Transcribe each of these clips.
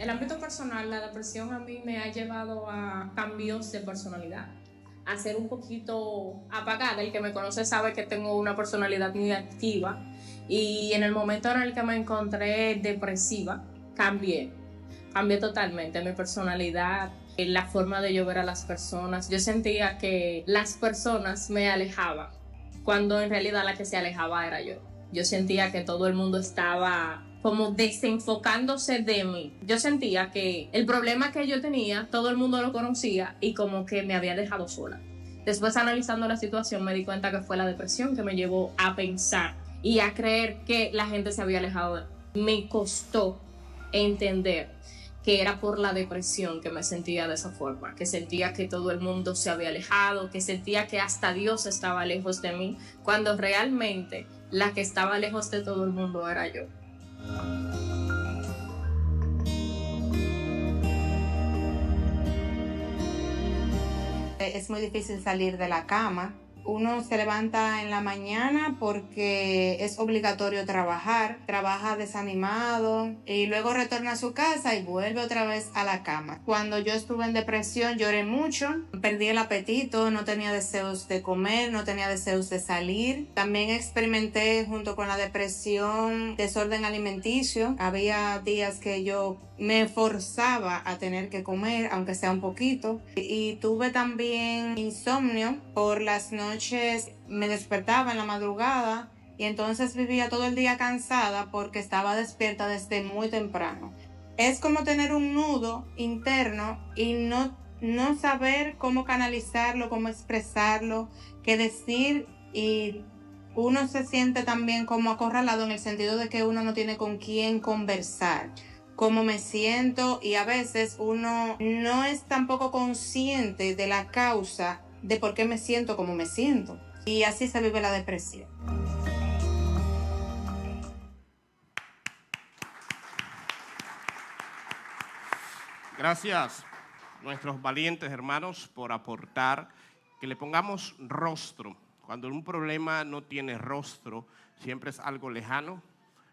el ámbito personal, la depresión a mí me ha llevado a cambios de personalidad, a ser un poquito apagada. El que me conoce sabe que tengo una personalidad muy activa y en el momento en el que me encontré depresiva, cambié totalmente mi personalidad, la forma de yo ver a las personas. Yo sentía que las personas me alejaban, cuando en realidad la que se alejaba era yo. Yo sentía que todo el mundo estaba como desenfocándose de mí. Yo sentía que el problema que yo tenía, todo el mundo lo conocía y como que me había dejado sola. Después, analizando la situación, me di cuenta que fue la depresión que me llevó a pensar y a creer que la gente se había alejado de mí. Me costó entender que era por la depresión que me sentía de esa forma, que sentía que todo el mundo se había alejado, que sentía que hasta Dios estaba lejos de mí, cuando realmente la que estaba lejos de todo el mundo era yo. Es muy difícil salir de la cama. Uno se levanta en la mañana porque es obligatorio trabajar, trabaja desanimado y luego retorna a su casa y vuelve otra vez a la cama. Cuando yo estuve en depresión lloré mucho, perdí el apetito, no tenía deseos de comer, no tenía deseos de salir. También experimenté junto con la depresión desorden alimenticio. Había días que yo me forzaba a tener que comer, aunque sea un poquito. Y tuve también insomnio. Por las noches me despertaba en la madrugada y entonces vivía todo el día cansada porque estaba despierta desde muy temprano. Es como tener un nudo interno y no saber cómo canalizarlo, cómo expresarlo, qué decir, y uno se siente también como acorralado en el sentido de que uno no tiene con quién conversar, cómo me siento, y a veces uno no es tampoco consciente de la causa de por qué me siento como me siento. Y así se vive la depresión. Gracias, nuestros valientes hermanos, por aportar que le pongamos rostro. Cuando un problema no tiene rostro, siempre es algo lejano,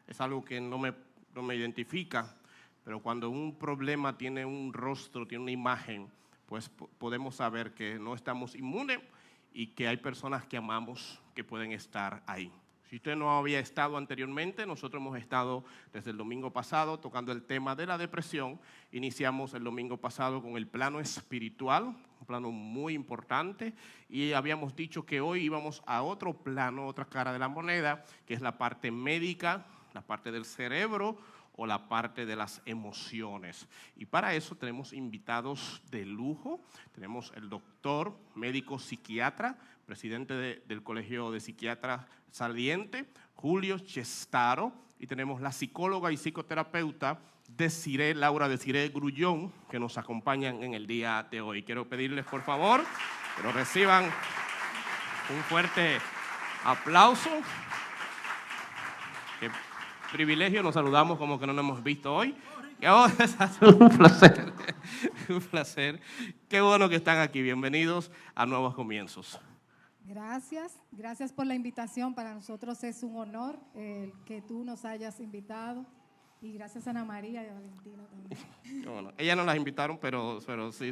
es algo que no me identifica. Pero cuando un problema tiene un rostro, tiene una imagen, pues podemos saber que no estamos inmunes y que hay personas que amamos que pueden estar ahí. Si usted no había estado anteriormente, nosotros hemos estado desde el domingo pasado tocando el tema de la depresión. Iniciamos el domingo pasado con el plano espiritual, un plano muy importante, y habíamos dicho que hoy íbamos a otro plano, otra cara de la moneda, que es la parte médica, la parte del cerebro o la parte de las emociones. Y para eso tenemos invitados de lujo. Tenemos el doctor, médico psiquiatra, presidente del Colegio de Psiquiatras Saliente, Julio Chestaro, y tenemos la psicóloga y psicoterapeuta Laura Desiree Grullón, que nos acompañan en el día de hoy. Quiero pedirles, por favor, que nos reciban un fuerte aplauso. Qué privilegio, nos saludamos como que no nos hemos visto hoy. Un placer, un placer. Qué bueno que están aquí. Bienvenidos a Nuevos Comienzos. Gracias por la invitación. Para nosotros es un honor que tú nos hayas invitado. Y gracias a Ana María y a Valentina también. Bueno, ellas no las invitaron, pero sí.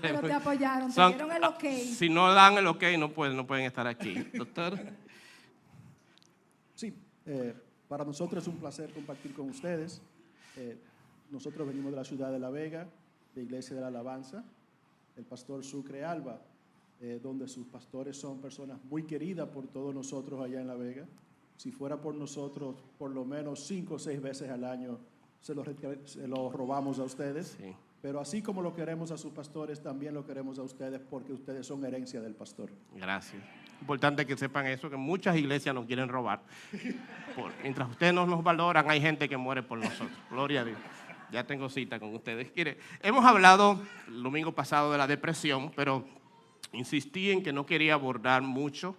Pero te apoyaron, te dieron el ok. Si no dan el ok, no pueden estar aquí. Doctor. Sí, para nosotros es un placer compartir con ustedes. Nosotros venimos de la ciudad de La Vega, de Iglesia de la Alabanza, el pastor Sucre Alba, donde sus pastores son personas muy queridas por todos nosotros allá en La Vega. Si fuera por nosotros, por lo menos 5 o 6 veces al año se lo robamos a ustedes. Sí. Pero así como lo queremos a sus pastores, también lo queremos a ustedes porque ustedes son herencia del pastor. Gracias. Importante que sepan eso, que muchas iglesias nos quieren robar. Mientras ustedes no nos valoran, hay gente que muere por nosotros. Gloria a Dios. Ya tengo cita con ustedes. Mire, hemos hablado el domingo pasado de la depresión, pero insistí en que no quería abordar mucho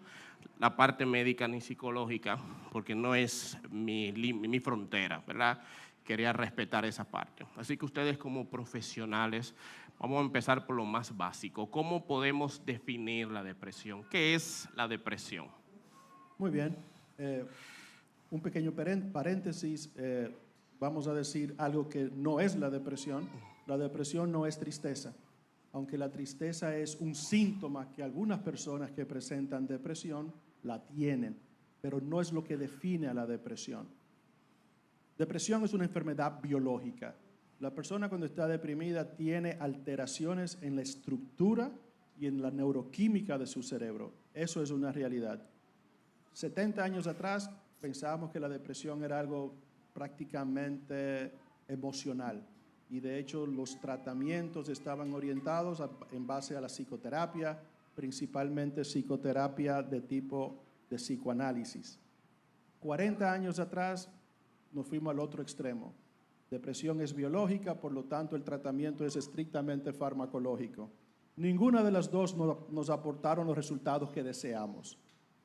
la parte médica ni psicológica, porque no es mi frontera, ¿verdad? Quería respetar esa parte. Así que ustedes como profesionales, vamos a empezar por lo más básico. ¿Cómo podemos definir la depresión? ¿Qué es la depresión? Muy bien. Un pequeño paréntesis. vamos a decir algo que no es la depresión. La depresión no es tristeza, aunque la tristeza es un síntoma que algunas personas que presentan depresión la tienen, pero no es lo que define a la depresión. Depresión es una enfermedad biológica. La persona cuando está deprimida tiene alteraciones en la estructura y en la neuroquímica de su cerebro. Eso es una realidad. 70 años atrás pensábamos que la depresión era algo prácticamente emocional y de hecho los tratamientos estaban orientados en base a la psicoterapia, principalmente psicoterapia de tipo de psicoanálisis. 40 años atrás nos fuimos al otro extremo. Depresión es biológica, por lo tanto el tratamiento es estrictamente farmacológico. Ninguna de las dos nos aportaron los resultados que deseamos.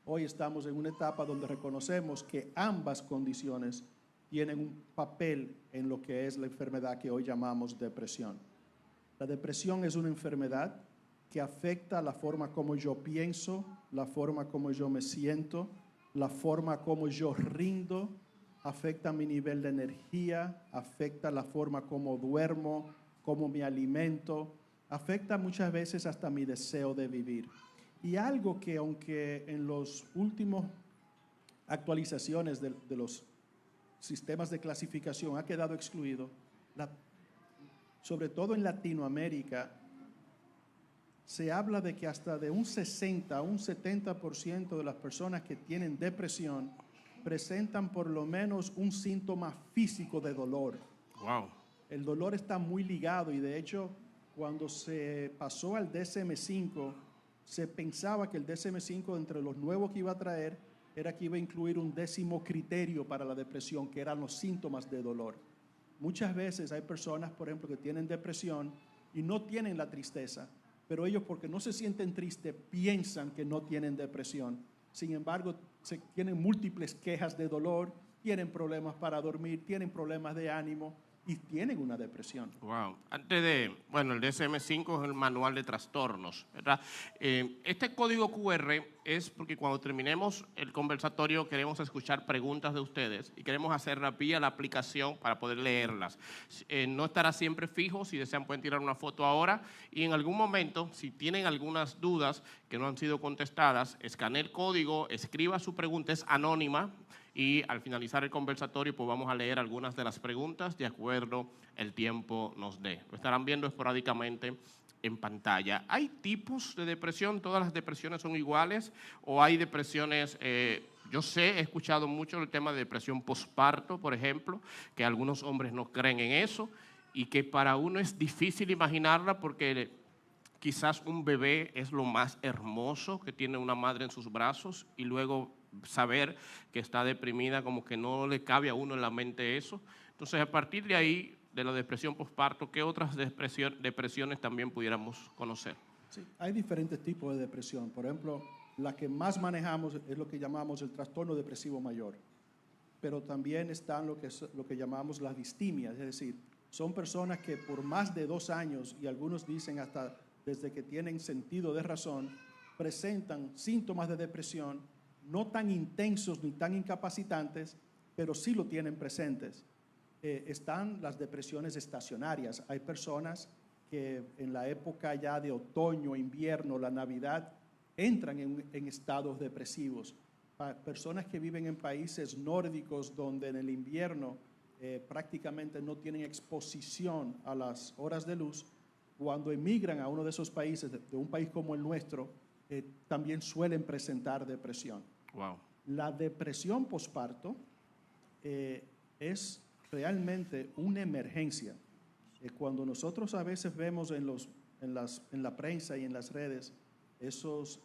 Hoy estamos en una etapa donde reconocemos que ambas condiciones tienen un papel en lo que es la enfermedad que hoy llamamos depresión. La depresión es una enfermedad que afecta la forma como yo pienso, la forma como yo me siento, la forma como yo rindo, afecta mi nivel de energía, afecta la forma como duermo, cómo me alimento, afecta muchas veces hasta mi deseo de vivir. Y algo que aunque en los últimos actualizaciones de los sistemas de clasificación ha quedado excluido, sobre todo en Latinoamérica, se habla de que hasta de un 60 a un 70% de las personas que tienen depresión presentan por lo menos un síntoma físico de dolor. Wow. El dolor está muy ligado y de hecho cuando se pasó al DSM-5 se pensaba que el DSM-5 entre los nuevos que iba a traer era que iba a incluir un 10º criterio para la depresión, que eran los síntomas de dolor. Muchas veces hay personas, por ejemplo, que tienen depresión y no tienen la tristeza, pero ellos porque no se sienten tristes piensan que no tienen depresión. Sin embargo, tienen múltiples quejas de dolor, tienen problemas para dormir, tienen problemas de ánimo y tienen una depresión. Wow. El DSM-5 es el manual de trastornos, ¿verdad? Este código QR es porque cuando terminemos el conversatorio queremos escuchar preguntas de ustedes y queremos hacer rápida la aplicación para poder leerlas. No estará siempre fijo, si desean pueden tirar una foto ahora y en algún momento, si tienen algunas dudas que no han sido contestadas, escanee el código, escriba su pregunta, es anónima, y al finalizar el conversatorio pues vamos a leer algunas de las preguntas de acuerdo el tiempo nos dé. Lo estarán viendo esporádicamente en pantalla. ¿Hay tipos de depresión? ¿Todas las depresiones son iguales? ¿O hay depresiones? Yo he escuchado mucho el tema de depresión posparto, por ejemplo, que algunos hombres no creen en eso y que para uno es difícil imaginarla porque quizás un bebé es lo más hermoso que tiene una madre en sus brazos y luego saber que está deprimida, como que no le cabe a uno en la mente eso. Entonces, a partir de ahí, de la depresión posparto, ¿qué otras depresiones también pudiéramos conocer? Sí, hay diferentes tipos de depresión. Por ejemplo, la que más manejamos es lo que llamamos el trastorno depresivo mayor. Pero también están lo que llamamos las distimias, es decir, son personas que por más de 2 años, y algunos dicen hasta desde que tienen sentido de razón, presentan síntomas de depresión no tan intensos ni tan incapacitantes, pero sí lo tienen presentes. Están las depresiones estacionarias. Hay personas que en la época ya de otoño, invierno, la Navidad, entran en estados depresivos. Personas que viven en países nórdicos donde en el invierno prácticamente no tienen exposición a las horas de luz, cuando emigran a uno de esos países, de un país como el nuestro, también suelen presentar depresión. Wow. La depresión posparto es realmente una emergencia. Cuando nosotros a veces vemos en la prensa y en las redes esos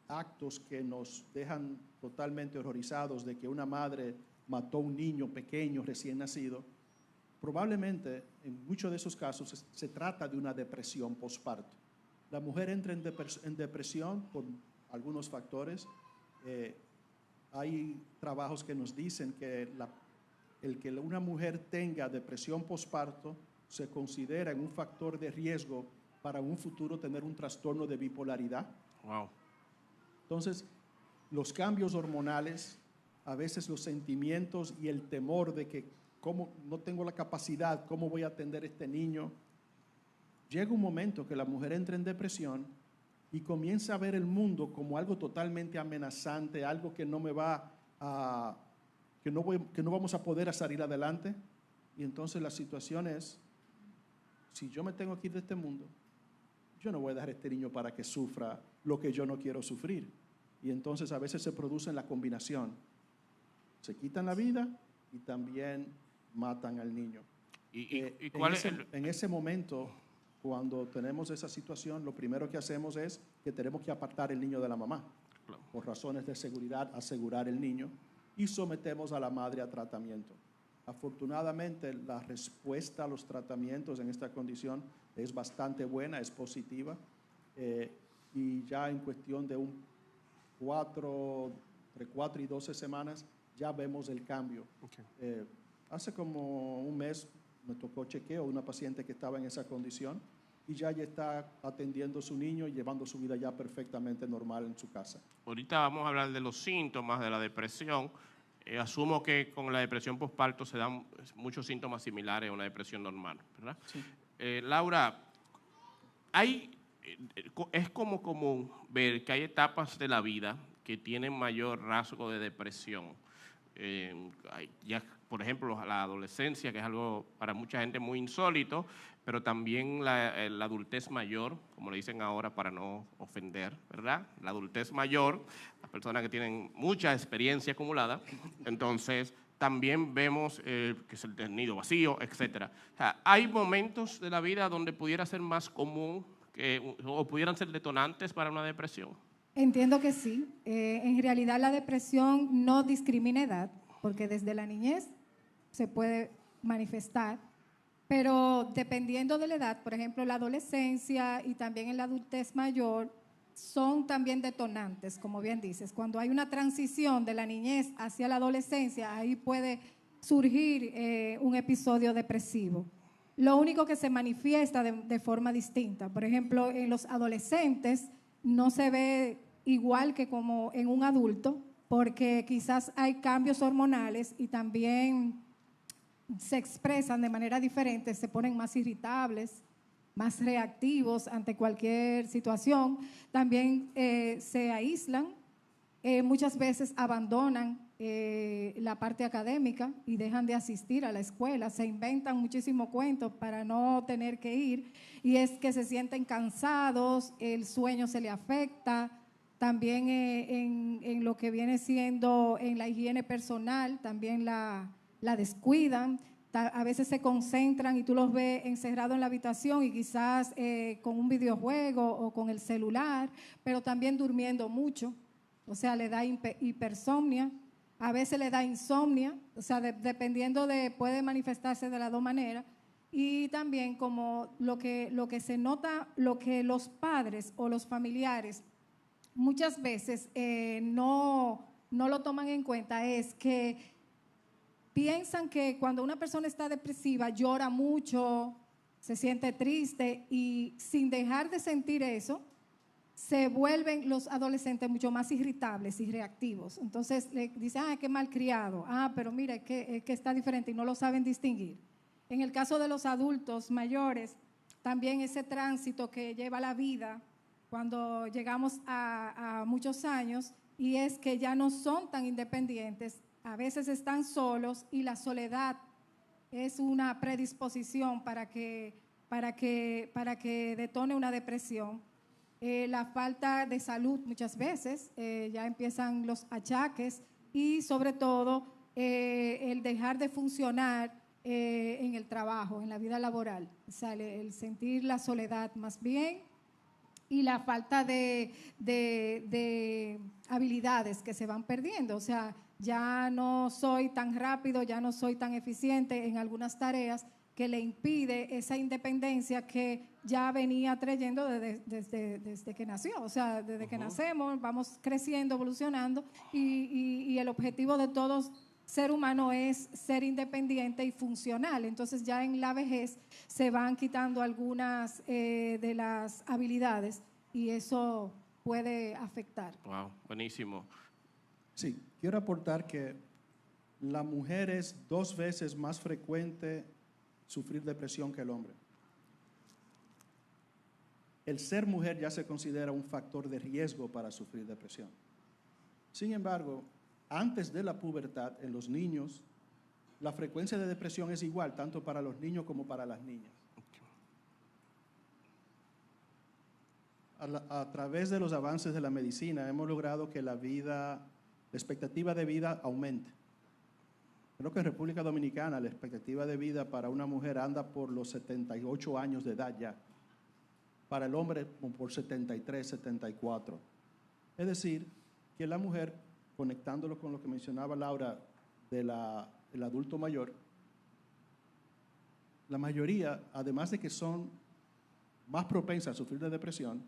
actos que nos dejan totalmente horrorizados de que una madre mató a un niño pequeño recién nacido, probablemente en muchos de esos casos se trata de una depresión posparto. La mujer entra en depresión por algunos factores. Hay trabajos que nos dicen que el que una mujer tenga depresión posparto se considera un factor de riesgo para un futuro tener un trastorno de bipolaridad. Wow. Entonces, los cambios hormonales, a veces los sentimientos y el temor de que ¿cómo no tengo la capacidad? ¿Cómo voy a atender a este niño? Llega un momento que la mujer entra en depresión y comienza a ver el mundo como algo totalmente amenazante, algo que no me va a, que no vamos a poder salir adelante. Y entonces la situación es, si yo me tengo que ir de este mundo, yo no voy a dejar a este niño para que sufra lo que yo no quiero sufrir. Y entonces a veces se produce la combinación. Se quitan la vida y también matan al niño. ¿Y cuál en ese momento, cuando tenemos esa situación, lo primero que hacemos es que tenemos que apartar el niño de la mamá. Claro. Por razones de seguridad, asegurar el niño, y sometemos a la madre a tratamiento. Afortunadamente, la respuesta a los tratamientos en esta condición es bastante buena, es positiva, y ya en cuestión de entre 4 y 12 semanas ya vemos el cambio. Okay. Hace como un mes me tocó chequeo una paciente que estaba en esa condición y ya está atendiendo a su niño y llevando su vida ya perfectamente normal en su casa. Ahorita vamos a hablar de los síntomas de la depresión. Asumo que con la depresión postparto se dan muchos síntomas similares a una depresión normal, ¿verdad? Sí. Laura, es como común ver que hay etapas de la vida que tienen mayor rasgo de depresión. Ya, por ejemplo, la adolescencia, que es algo para mucha gente muy insólito, pero también la adultez mayor, como le dicen ahora para no ofender, ¿verdad? La adultez mayor, las personas que tienen mucha experiencia acumulada, entonces también vemos que es el nido vacío, etc. O sea, hay momentos de la vida donde pudiera ser más común o pudieran ser detonantes para una depresión. Entiendo que sí. En realidad la depresión no discrimina edad, porque desde la niñez se puede manifestar, pero dependiendo de la edad, por ejemplo, la adolescencia y también en la adultez mayor, son también detonantes, como bien dices. Cuando hay una transición de la niñez hacia la adolescencia, ahí puede surgir un episodio depresivo. Lo único que se manifiesta de forma distinta. Por ejemplo, en los adolescentes no se ve igual que como en un adulto, porque quizás hay cambios hormonales y también se expresan de manera diferente, se ponen más irritables, más reactivos ante cualquier situación, también se aíslan, muchas veces abandonan la parte académica y dejan de asistir a la escuela, se inventan muchísimos cuentos para no tener que ir, y es que se sienten cansados, el sueño se le afecta, también en lo que viene siendo en la higiene personal, también la descuidan. A veces se concentran y tú los ves encerrados en la habitación y quizás con un videojuego o con el celular, pero también durmiendo mucho, o sea, le da hipersomnia, a veces le da insomnia, o sea, dependiendo puede manifestarse de las dos maneras. Y también como lo que se nota, lo que los padres o los familiares muchas veces no lo toman en cuenta es que piensan que cuando una persona está depresiva llora mucho, se siente triste, y sin dejar de sentir eso, se vuelven los adolescentes mucho más irritables y reactivos. Entonces le dicen, qué malcriado, pero mira, es que está diferente, y no lo saben distinguir. En el caso de los adultos mayores, también ese tránsito que lleva la vida cuando llegamos a muchos años, y es que ya no son tan independientes, a veces están solos, y la soledad es una predisposición para que detone una depresión. La falta de salud muchas veces, ya empiezan los achaques, y sobre todo el dejar de funcionar en el trabajo, en la vida laboral, o sea, el sentir la soledad más bien, y la falta de habilidades que se van perdiendo. O sea, ya no soy tan rápido, ya no soy tan eficiente en algunas tareas, que le impide esa independencia que ya venía trayendo desde que nació. O sea, desde que nacemos, vamos creciendo, evolucionando, y el objetivo de todo ser humano es ser independiente y funcional. Entonces ya en la vejez se van quitando algunas de las habilidades, y eso puede afectar. Wow, buenísimo. Sí, quiero aportar que la mujer es 2 veces más frecuente sufrir depresión que el hombre. El ser mujer ya se considera un factor de riesgo para sufrir depresión. Sin embargo, antes de la pubertad, en los niños, la frecuencia de depresión es igual, tanto para los niños como para las niñas. A través de los avances de la medicina hemos logrado que la expectativa de vida aumente. Creo que en República Dominicana la expectativa de vida para una mujer anda por los 78 años de edad ya. Para el hombre por 73, 74. Es decir, que la mujer, conectándolo con lo que mencionaba Laura del adulto mayor, la mayoría, además de que son más propensas a sufrir de depresión,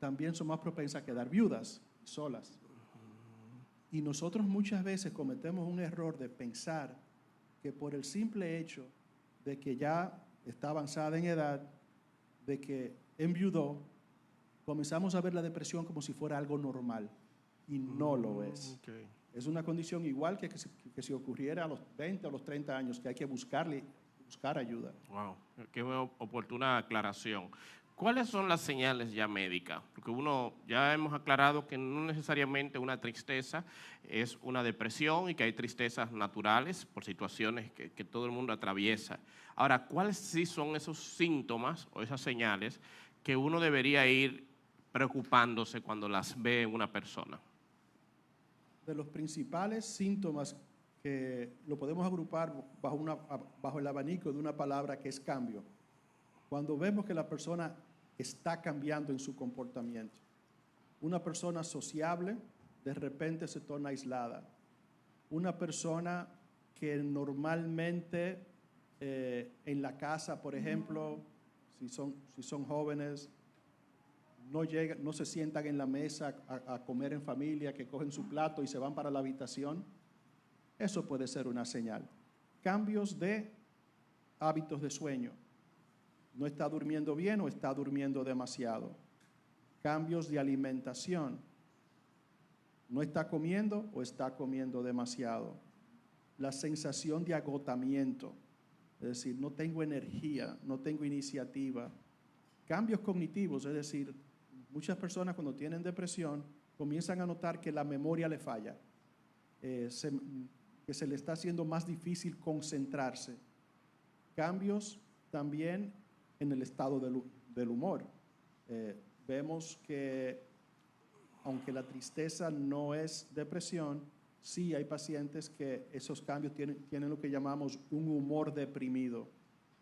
también son más propensas a quedar viudas, solas. Y nosotros muchas veces cometemos un error de pensar que por el simple hecho de que ya está avanzada en edad, de que enviudó, comenzamos a ver la depresión como si fuera algo normal. Y no lo es. Okay. Es una condición igual que si ocurriera a los 20 o los 30 años, que hay que buscar ayuda. Wow, qué oportuna aclaración. ¿Cuáles son las señales ya médicas? Porque ya hemos aclarado que no necesariamente una tristeza es una depresión y que hay tristezas naturales por situaciones que todo el mundo atraviesa. Ahora, ¿cuáles sí son esos síntomas o esas señales que uno debería ir preocupándose cuando las ve en una persona? De los principales síntomas que lo podemos agrupar bajo el abanico de una palabra que es cambio. Cuando vemos que la persona está cambiando en su comportamiento. Una persona sociable de repente se torna aislada. Una persona que normalmente en la casa, por ejemplo, si son jóvenes, no se sientan en la mesa a comer en familia, que cogen su plato y se van para la habitación, eso puede ser una señal. Cambios de hábitos de sueño. No está durmiendo bien o está durmiendo demasiado. Cambios de alimentación. No está comiendo o está comiendo demasiado. La sensación de agotamiento. Es decir, no tengo energía, no tengo iniciativa. Cambios cognitivos, es decir, muchas personas cuando tienen depresión comienzan a notar que la memoria le falla, que se le está haciendo más difícil concentrarse. Cambios también en el estado del humor. Vemos que aunque la tristeza no es depresión, sí hay pacientes que esos cambios tienen lo que llamamos un humor deprimido.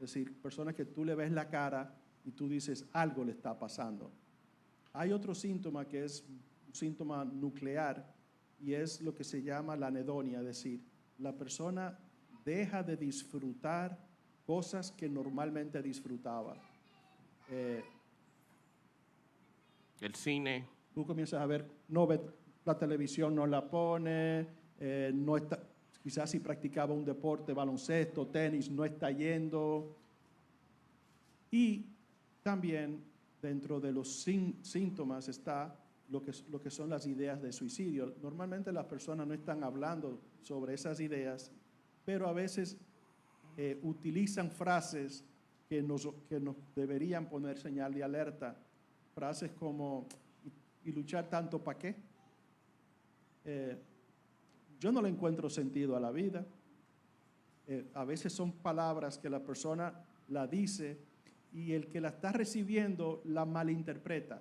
Es decir, personas que tú le ves la cara y tú dices, algo le está pasando. Hay otro síntoma que es un síntoma nuclear y es lo que se llama la anedonia, es decir, la persona deja de disfrutar cosas que normalmente disfrutaba. El cine. Tú comienzas a ver, no ve la televisión, no la pone, no está, quizás si practicaba un deporte, baloncesto, tenis, no está yendo. Y también dentro de los síntomas está lo que son las ideas de suicidio. Normalmente las personas no están hablando sobre esas ideas, pero a veces utilizan frases que nos deberían poner señal de alerta. Frases como, ¿y luchar tanto para qué? Yo no le encuentro sentido a la vida. A veces son palabras que la persona la dice y el que la está recibiendo la malinterpreta.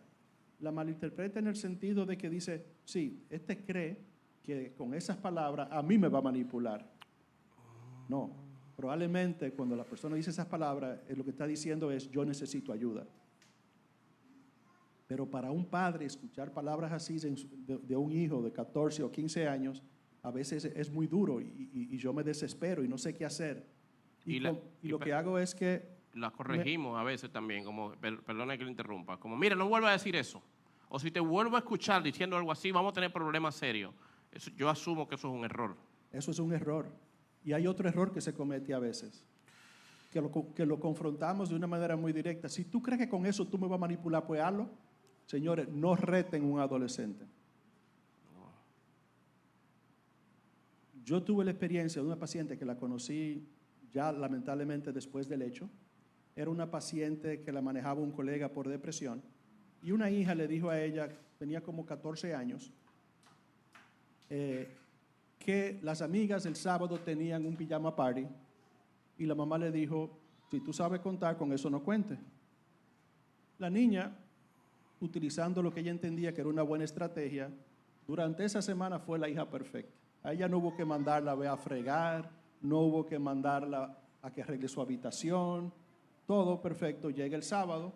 La malinterpreta en el sentido de que dice, sí, este cree que con esas palabras a mí me va a manipular. No, probablemente cuando la persona dice esas palabras, lo que está diciendo es, yo necesito ayuda. Pero para un padre escuchar palabras así de un hijo de 14 o 15 años, a veces es muy duro y yo me desespero y no sé qué hacer. Y lo que hago es que la corregimos a veces también, como, perdona que le interrumpa, como, mira, no vuelva a decir eso. O si te vuelvo a escuchar diciendo algo así, vamos a tener problemas serios. Yo asumo que eso es un error. Eso es un error. Y hay otro error que se comete a veces, que lo confrontamos de una manera muy directa. Si tú crees que con eso tú me vas a manipular, pues hazlo. Señores, no reten a un adolescente. Yo tuve la experiencia de una paciente que la conocí ya lamentablemente después del hecho. Era una paciente que la manejaba un colega por depresión y una hija le dijo a ella, tenía como 14 años, que las amigas el sábado tenían un pijama party y la mamá le dijo, si tú sabes contar, con eso no cuentes. La niña, utilizando lo que ella entendía que era una buena estrategia, durante esa semana fue la hija perfecta. A ella no hubo que mandarla a fregar, no hubo que mandarla a que arregle su habitación, todo perfecto. Llega el sábado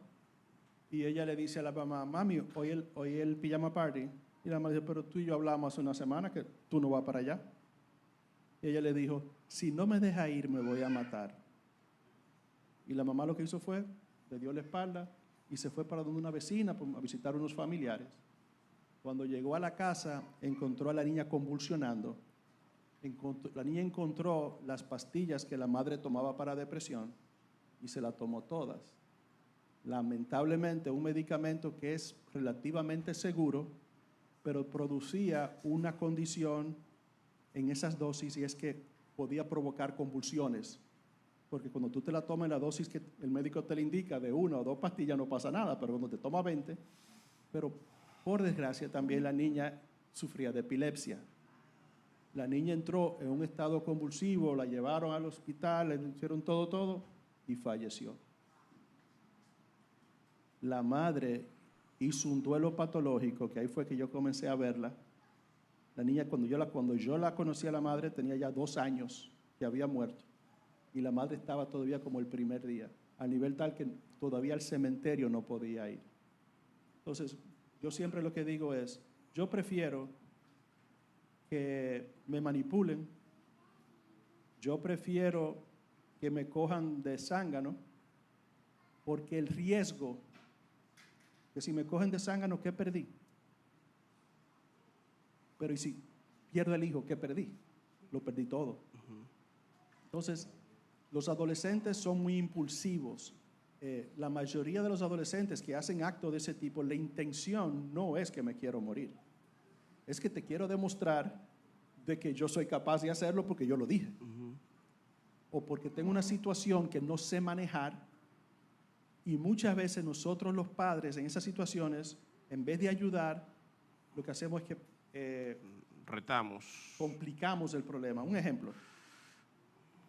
y ella le dice a la mamá, mami, hoy el pijama party. Y la mamá dice, pero tú y yo hablamos hace una semana que tú no vas para allá. Y ella le dijo, si no me deja ir me voy a matar. Y la mamá lo que hizo fue, le dio la espalda y se fue para donde una vecina a visitar unos familiares. Cuando llegó a la casa, encontró a la niña convulsionando. La niña encontró las pastillas que la madre tomaba para depresión y se las tomó todas. Lamentablemente, un medicamento que es relativamente seguro, pero producía una condición en esas dosis y es que podía provocar convulsiones. Porque cuando tú te la tomas en la dosis que el médico te le indica de 1 o 2 pastillas no pasa nada, pero cuando te toma 20, pero por desgracia también la niña sufría de epilepsia. La niña entró en un estado convulsivo, la llevaron al hospital, le hicieron todo y falleció. La madre hizo un duelo patológico, que ahí fue que yo comencé a verla. La niña, cuando yo la conocí a la madre, tenía ya 2 años que había muerto. Y la madre estaba todavía como el primer día, a nivel tal que todavía al cementerio no podía ir. Entonces, yo siempre lo que digo es, yo prefiero que me manipulen, yo prefiero que me cojan de zángano, porque el riesgo, que si me cogen de zángano, ¿qué perdí? Pero ¿y si pierdo el hijo, qué perdí? Lo perdí todo. Entonces, los adolescentes son muy impulsivos. La mayoría de los adolescentes que hacen actos de ese tipo, la intención no es que me quiero morir. Es que te quiero demostrar de que yo soy capaz de hacerlo porque yo lo dije. O porque tengo una situación que no sé manejar. Y muchas veces nosotros los padres en esas situaciones, en vez de ayudar, lo que hacemos es que retamos, complicamos el problema. Un ejemplo.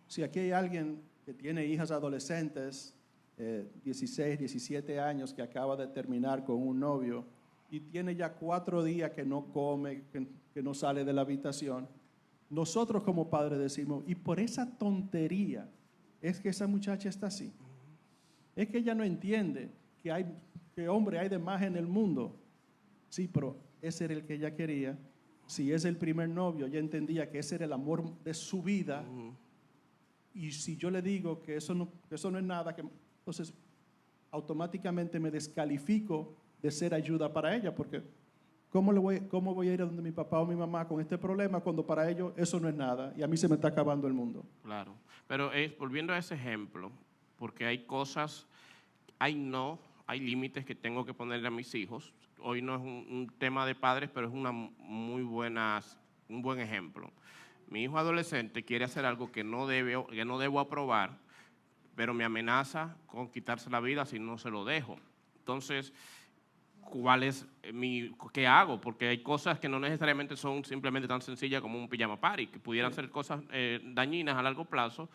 Si aquí hay alguien que tiene hijas adolescentes, 16, 17 años, que acaba de terminar con un novio y tiene ya 4 días que no come, que no sale de la habitación, nosotros como padres decimos, y por esa tontería es que esa muchacha está así. Es que ella no entiende que hombre hay de más en el mundo. Sí, pero ese era el que ella quería. Si es el primer novio, ella entendía que ese era el amor de su vida. Y si yo le digo que eso no es nada, entonces automáticamente me descalifico de ser ayuda para ella, porque ¿cómo voy a ir a donde mi papá o mi mamá con este problema cuando para ellos eso no es nada y a mí se me está acabando el mundo? Claro, pero volviendo a ese ejemplo, porque hay cosas, hay límites que tengo que ponerle a mis hijos. Hoy no es un tema de padres, pero es un buen ejemplo. Mi hijo adolescente quiere hacer algo que no debo aprobar, pero me amenaza con quitarse la vida si no se lo dejo. Entonces, ¿qué hago? Porque hay cosas que no necesariamente son simplemente tan sencillas como un pijama party, que pudieran ser cosas dañinas a largo plazo.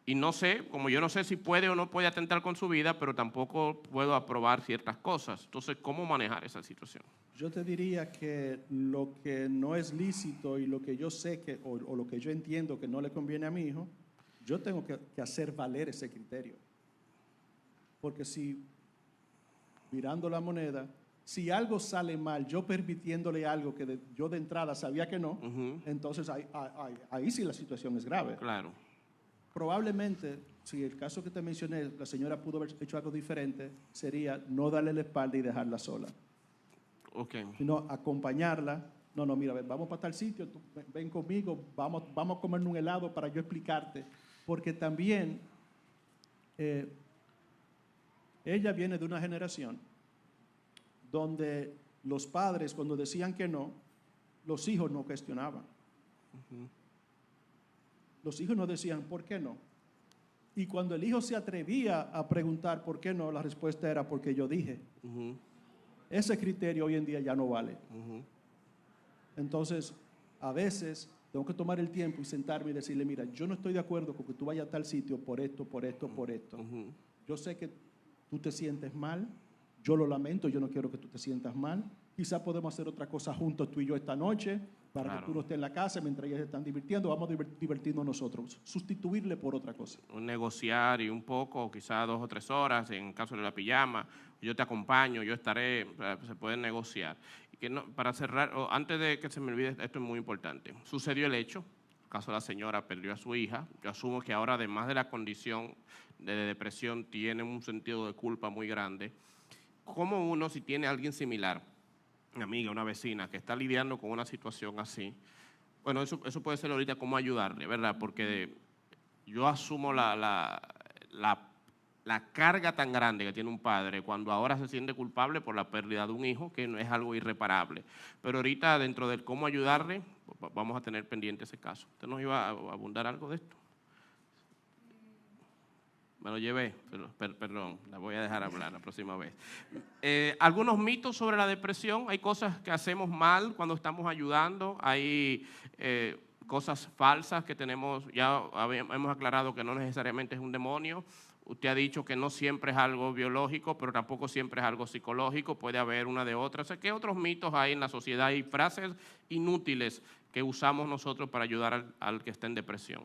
Y no sé, como yo no sé si puede o no puede atentar con su vida, pero tampoco puedo aprobar ciertas cosas. Entonces, ¿cómo manejar esa situación? Yo te diría que lo que no es lícito y lo que yo sé o lo que yo entiendo que no le conviene a mi hijo, yo tengo que hacer valer ese criterio. Porque si, mirando la moneda, si algo sale mal, yo permitiéndole algo que yo de entrada sabía que no, entonces ahí sí la situación es grave. Claro. Probablemente, si el caso que te mencioné, la señora pudo haber hecho algo diferente, sería no darle la espalda y dejarla sola. Okay. Sino acompañarla. No, mira, vamos para tal sitio, tú ven conmigo, vamos a comernos un helado para yo explicarte. Porque también ella viene de una generación donde los padres, cuando decían que no, los hijos no cuestionaban. los hijos nos decían, ¿por qué no? Y cuando el hijo se atrevía a preguntar por qué no, la respuesta era porque yo dije. Ese criterio hoy en día ya no vale. Entonces, a veces tengo que tomar el tiempo y sentarme y decirle, mira, yo no estoy de acuerdo con que tú vayas a tal sitio por esto, por esto, por esto. Yo sé que tú te sientes mal, yo lo lamento, yo no quiero que tú te sientas mal. Quizás podemos hacer otra cosa juntos tú y yo esta noche, para que tú no estés en la casa mientras ellas están divirtiendo, vamos a divertirnos nosotros, sustituirle por otra cosa. Negociar y un poco, quizás 2 o 3 horas, en caso de la pijama, yo te acompaño, yo estaré, se puede negociar. Y que no, para cerrar, antes de que se me olvide, esto es muy importante. Sucedió el hecho, en el caso de la señora perdió a su hija, yo asumo que ahora además de la condición de depresión tiene un sentido de culpa muy grande. ¿Cómo uno, si tiene a alguien similar, una amiga, una vecina, que está lidiando con una situación así, bueno, eso puede ser ahorita cómo ayudarle, ¿verdad? Porque yo asumo la carga tan grande que tiene un padre cuando ahora se siente culpable por la pérdida de un hijo, que no es algo irreparable. Pero ahorita, dentro del cómo ayudarle, vamos a tener pendiente ese caso. ¿Usted nos iba a abundar algo de esto? Me lo llevé, perdón, la voy a dejar hablar la próxima vez. Algunos mitos sobre la depresión. Hay cosas que hacemos mal cuando estamos ayudando, hay cosas falsas que tenemos, ya hemos aclarado que no necesariamente es un demonio. Usted ha dicho que no siempre es algo biológico, pero tampoco siempre es algo psicológico, puede haber una de otras. ¿Qué otros mitos hay en la sociedad? Hay frases inútiles que usamos nosotros para ayudar al que está en depresión.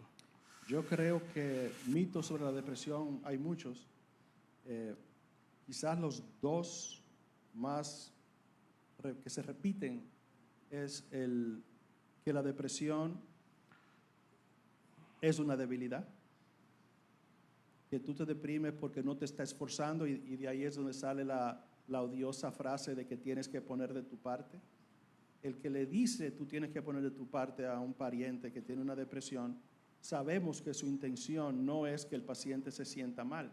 Yo creo que mitos sobre la depresión hay muchos. Quizás los 2 más que se repiten es que la depresión es una debilidad, que tú te deprimes porque no te estás esforzando y de ahí es donde sale la odiosa frase de que tienes que poner de tu parte. El que le dice tú tienes que poner de tu parte a un pariente que tiene una depresión, sabemos que su intención no es que el paciente se sienta mal,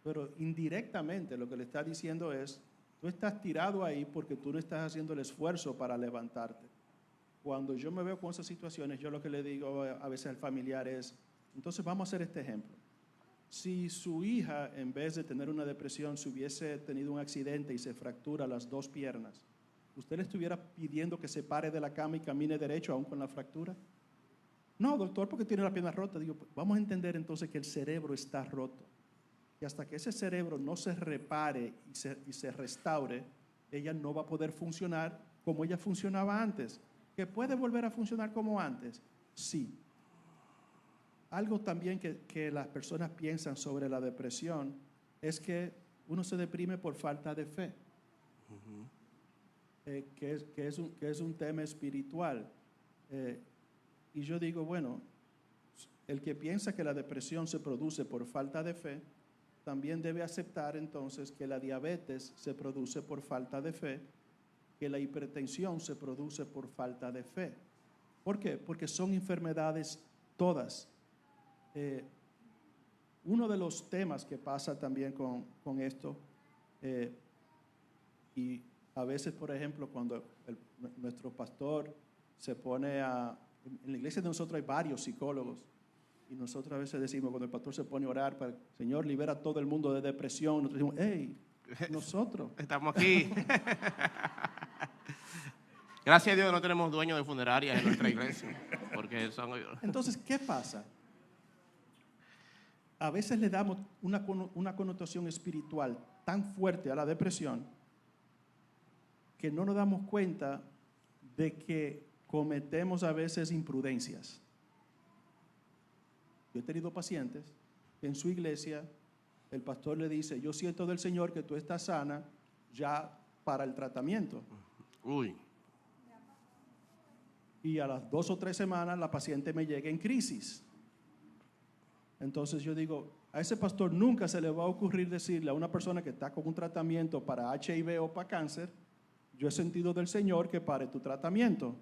pero indirectamente lo que le está diciendo es, tú estás tirado ahí porque tú no estás haciendo el esfuerzo para levantarte. Cuando yo me veo con esas situaciones, yo lo que le digo a veces al familiar es, entonces vamos a hacer este ejemplo. Si su hija, en vez de tener una depresión, se hubiese tenido un accidente y se fractura las 2 piernas, ¿usted le estuviera pidiendo que se pare de la cama y camine derecho aún con la fractura? No, doctor, porque tiene la pierna rota. Digo, vamos a entender entonces que el cerebro está roto. Y hasta que ese cerebro no se repare y se restaure, ella no va a poder funcionar como ella funcionaba antes. ¿Que puede volver a funcionar como antes? Sí. Algo también que las personas piensan sobre la depresión es que uno se deprime por falta de fe, que es un tema espiritual. Y yo digo, bueno, el que piensa que la depresión se produce por falta de fe, también debe aceptar entonces que la diabetes se produce por falta de fe, que la hipertensión se produce por falta de fe. ¿Por qué? Porque son enfermedades todas. Uno de los temas que pasa también con esto, y a veces, por ejemplo, cuando nuestro pastor se pone en la iglesia de nosotros hay varios psicólogos, y nosotros a veces decimos, cuando el pastor se pone a orar para, Señor, libera a todo el mundo de depresión, nosotros decimos, hey, nosotros. Estamos aquí. Gracias a Dios no tenemos dueños de funerarias en nuestra iglesia. Porque son... Entonces, ¿qué pasa? A veces le damos una connotación espiritual tan fuerte a la depresión que no nos damos cuenta de que cometemos a veces imprudencias. Yo he tenido pacientes que en su iglesia el pastor le dice, yo siento del Señor que tú estás sana ya para el tratamiento. Uy. Y a las 2 o 3 semanas la paciente me llega en crisis. Entonces yo digo, a ese pastor nunca se le va a ocurrir decirle a una persona que está con un tratamiento para HIV o para cáncer, yo he sentido del Señor que pare tu tratamiento.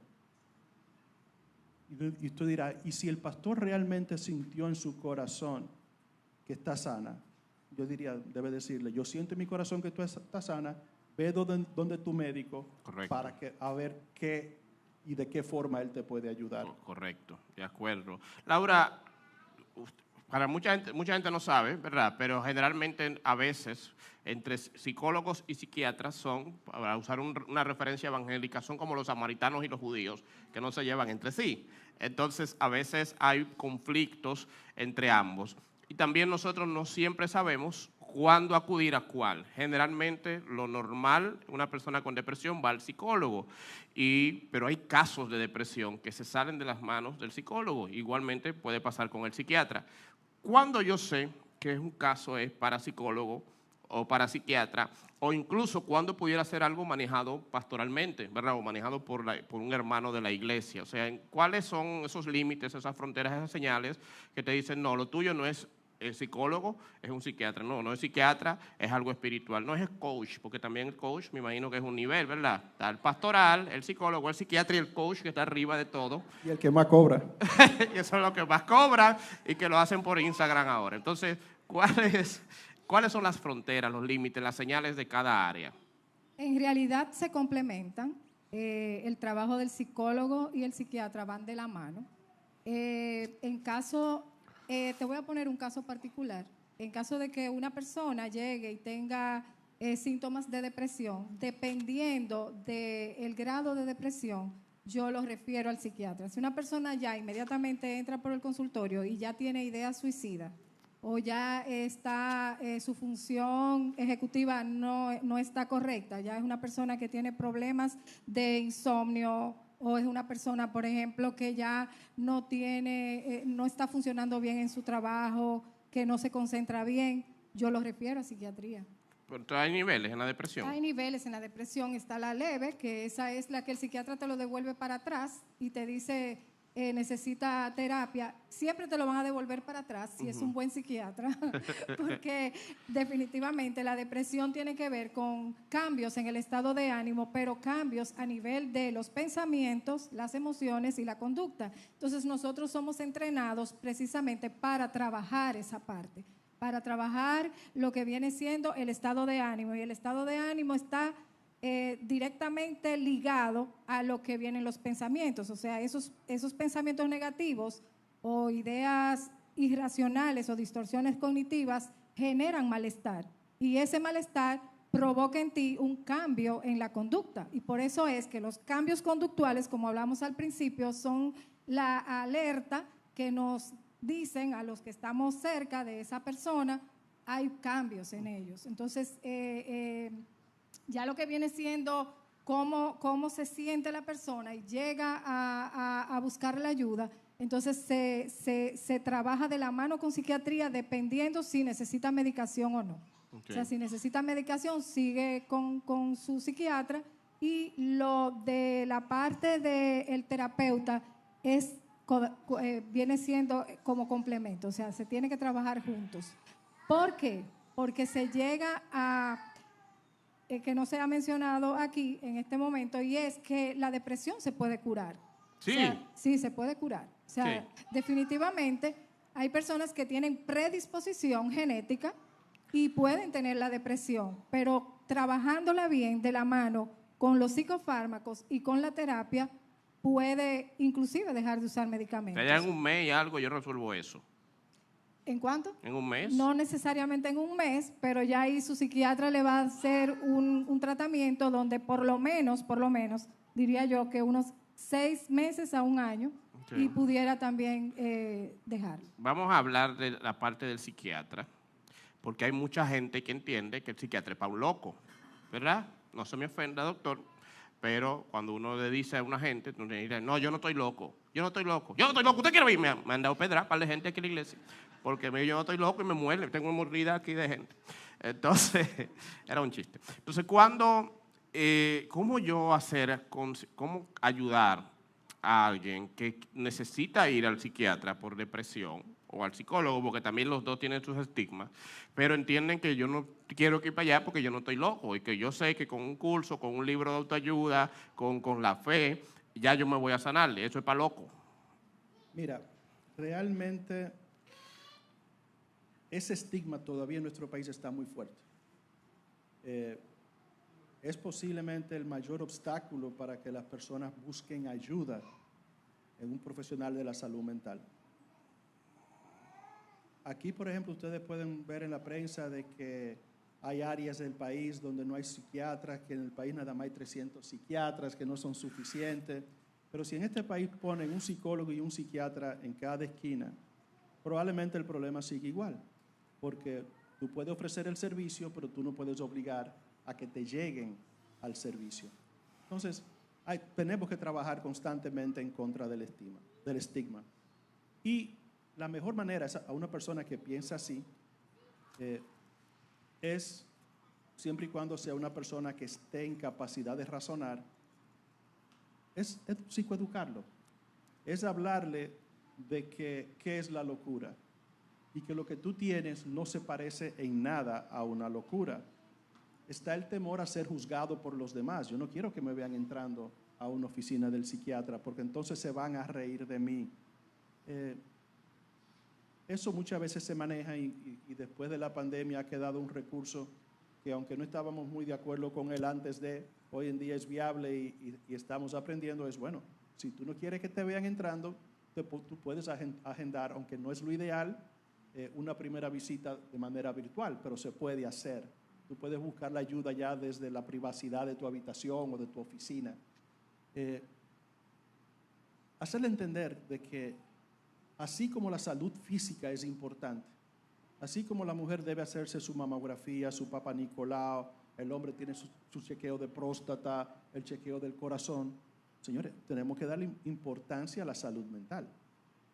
Y tú dirás, ¿y si el pastor realmente sintió en su corazón que está sana? Yo diría, debe decirle, yo siento en mi corazón que tú estás sana, ve donde tu médico. Correcto. Para a ver qué y de qué forma él te puede ayudar. Correcto, de acuerdo. Laura, para mucha gente no sabe, ¿verdad? Pero generalmente a veces entre psicólogos y psiquiatras son, para usar una referencia evangélica, son como los samaritanos y los judíos, que no se llevan entre sí. Entonces, a veces hay conflictos entre ambos. Y también nosotros no siempre sabemos cuándo acudir a cuál. Generalmente, lo normal, una persona con depresión va al psicólogo, pero hay casos de depresión que se salen de las manos del psicólogo. Igualmente puede pasar con el psiquiatra. Cuando yo sé que un caso es para psicólogo o para psiquiatra, o incluso cuando pudiera ser algo manejado pastoralmente, ¿verdad? O manejado por un hermano de la iglesia. O sea, ¿cuáles son esos límites, esas fronteras, esas señales que te dicen, no, lo tuyo no es el psicólogo, es un psiquiatra? No, no es psiquiatra, es algo espiritual. No es el coach, porque también el coach me imagino que es un nivel, ¿verdad? Está el pastoral, el psicólogo, el psiquiatra y el coach, que está arriba de todo. Y el que más cobra. Y eso es lo que más cobran y que lo hacen por Instagram ahora. Entonces, ¿cuáles son las fronteras, los límites, las señales de cada área? En realidad se complementan. El trabajo del psicólogo y el psiquiatra van de la mano. En caso, te voy a poner un caso particular. En caso de que una persona llegue y tenga síntomas de depresión, dependiendo del grado de depresión, yo lo refiero al psiquiatra. Si una persona ya inmediatamente entra por el consultorio y ya tiene ideas suicidas, o ya está, su función ejecutiva no está correcta, ya es una persona que tiene problemas de insomnio, o es una persona, por ejemplo, que ya no está funcionando bien en su trabajo, que no se concentra bien, yo lo refiero a psiquiatría. Pero hay niveles en la depresión. Hay niveles en la depresión. Está la leve, que esa es la que el psiquiatra te lo devuelve para atrás y te dice necesita terapia. Siempre te lo van a devolver para atrás si es un buen psiquiatra, porque definitivamente la depresión tiene que ver con cambios en el estado de ánimo, pero cambios a nivel de los pensamientos, las emociones y la conducta. Entonces nosotros somos entrenados precisamente para trabajar esa parte, para trabajar lo que viene siendo el estado de ánimo, y el estado de ánimo está directamente ligado a lo que vienen los pensamientos. O sea, esos pensamientos negativos o ideas irracionales o distorsiones cognitivas generan malestar, y ese malestar provoca en ti un cambio en la conducta, y por eso es que los cambios conductuales, como hablamos al principio, son la alerta que nos dicen a los que estamos cerca de esa persona, hay cambios en ellos. Entonces, ya lo que viene siendo cómo se siente la persona y llega a buscar la ayuda, entonces se trabaja de la mano con psiquiatría dependiendo si necesita medicación o no. Okay. O sea, si necesita medicación, sigue con su psiquiatra, y lo de la parte del terapeuta viene siendo como complemento, o sea, se tiene que trabajar juntos. ¿Por qué? Porque se llega a, que no se ha mencionado aquí en este momento, y es que la depresión se puede curar. Sí. O sea, sí, se puede curar. O sea, sí, definitivamente hay personas que tienen predisposición genética y pueden tener la depresión, pero trabajándola bien de la mano con los psicofármacos y con la terapia, puede inclusive dejar de usar medicamentos. Ya en un mes y algo yo resuelvo eso. ¿En cuánto? ¿En un mes? No necesariamente en un mes, pero ya ahí su psiquiatra le va a hacer un tratamiento donde por lo menos, diría yo que unos 6 meses a un año, okay, y pudiera también dejarlo. Vamos a hablar de la parte del psiquiatra, porque hay mucha gente que entiende que el psiquiatra es para un loco, ¿verdad? No se me ofenda, doctor, pero cuando uno le dice a una gente, no, yo no estoy loco, usted quiere ver, me han dado pedra para la gente aquí en la iglesia, porque yo no estoy loco y me muerde, tengo una mordida aquí de gente. Entonces, era un chiste. Entonces, ¿cómo cómo ayudar a alguien que necesita ir al psiquiatra por depresión o al psicólogo, porque también los dos tienen sus estigmas, pero entienden que yo no quiero ir para allá porque yo no estoy loco, y que yo sé que con un curso, con un libro de autoayuda, con la fe, ya yo me voy a sanarle? Eso es para loco. Mira, realmente ese estigma todavía en nuestro país está muy fuerte. es posiblemente el mayor obstáculo para que las personas busquen ayuda en un profesional de la salud mental. Aquí, por ejemplo, ustedes pueden ver en la prensa de que hay áreas del país donde no hay psiquiatras, que en el país nada más hay 300 psiquiatras, que no son suficientes. Pero si en este país ponen un psicólogo y un psiquiatra en cada esquina, probablemente el problema sigue igual, porque tú puedes ofrecer el servicio, pero tú no puedes obligar a que te lleguen al servicio. Entonces, tenemos que trabajar constantemente en contra del estigma. Y la mejor manera a una persona que piensa así es, siempre y cuando sea una persona que esté en capacidad de razonar, es psicoeducarlo, es hablarle de qué es la locura y que lo que tú tienes no se parece en nada a una locura. Está el temor a ser juzgado por los demás. Yo no quiero que me vean entrando a una oficina del psiquiatra porque entonces se van a reír de mí. Eso muchas veces se maneja y después de la pandemia ha quedado un recurso que, aunque no estábamos muy de acuerdo con él antes hoy en día es viable y estamos aprendiendo. Es bueno, si tú no quieres que te vean entrando, tú puedes agendar, aunque no es lo ideal, una primera visita de manera virtual, pero se puede hacer. Tú puedes buscar la ayuda ya desde la privacidad de tu habitación o de tu oficina. Hacerle entender de que así como la salud física es importante, así como la mujer debe hacerse su mamografía, su Papa Nicolau, el hombre tiene su chequeo de próstata, el chequeo del corazón, señores, tenemos que darle importancia a la salud mental,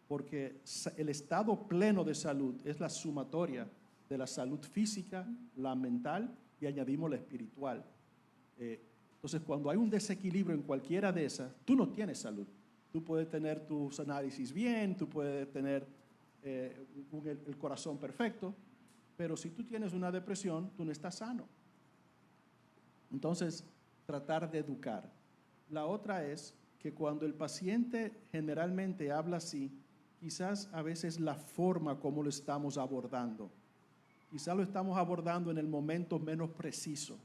porque el estado pleno de salud es la sumatoria de la salud física, la mental y añadimos la espiritual. Entonces, cuando hay un desequilibrio en cualquiera de esas, tú no tienes salud. Tú puedes tener tus análisis bien, tú puedes tener el corazón perfecto, pero si tú tienes una depresión, tú no estás sano. Entonces, tratar de educar. La otra es que cuando el paciente generalmente habla así, quizás a veces la forma como lo estamos abordando, quizás lo estamos abordando en el momento menos preciso,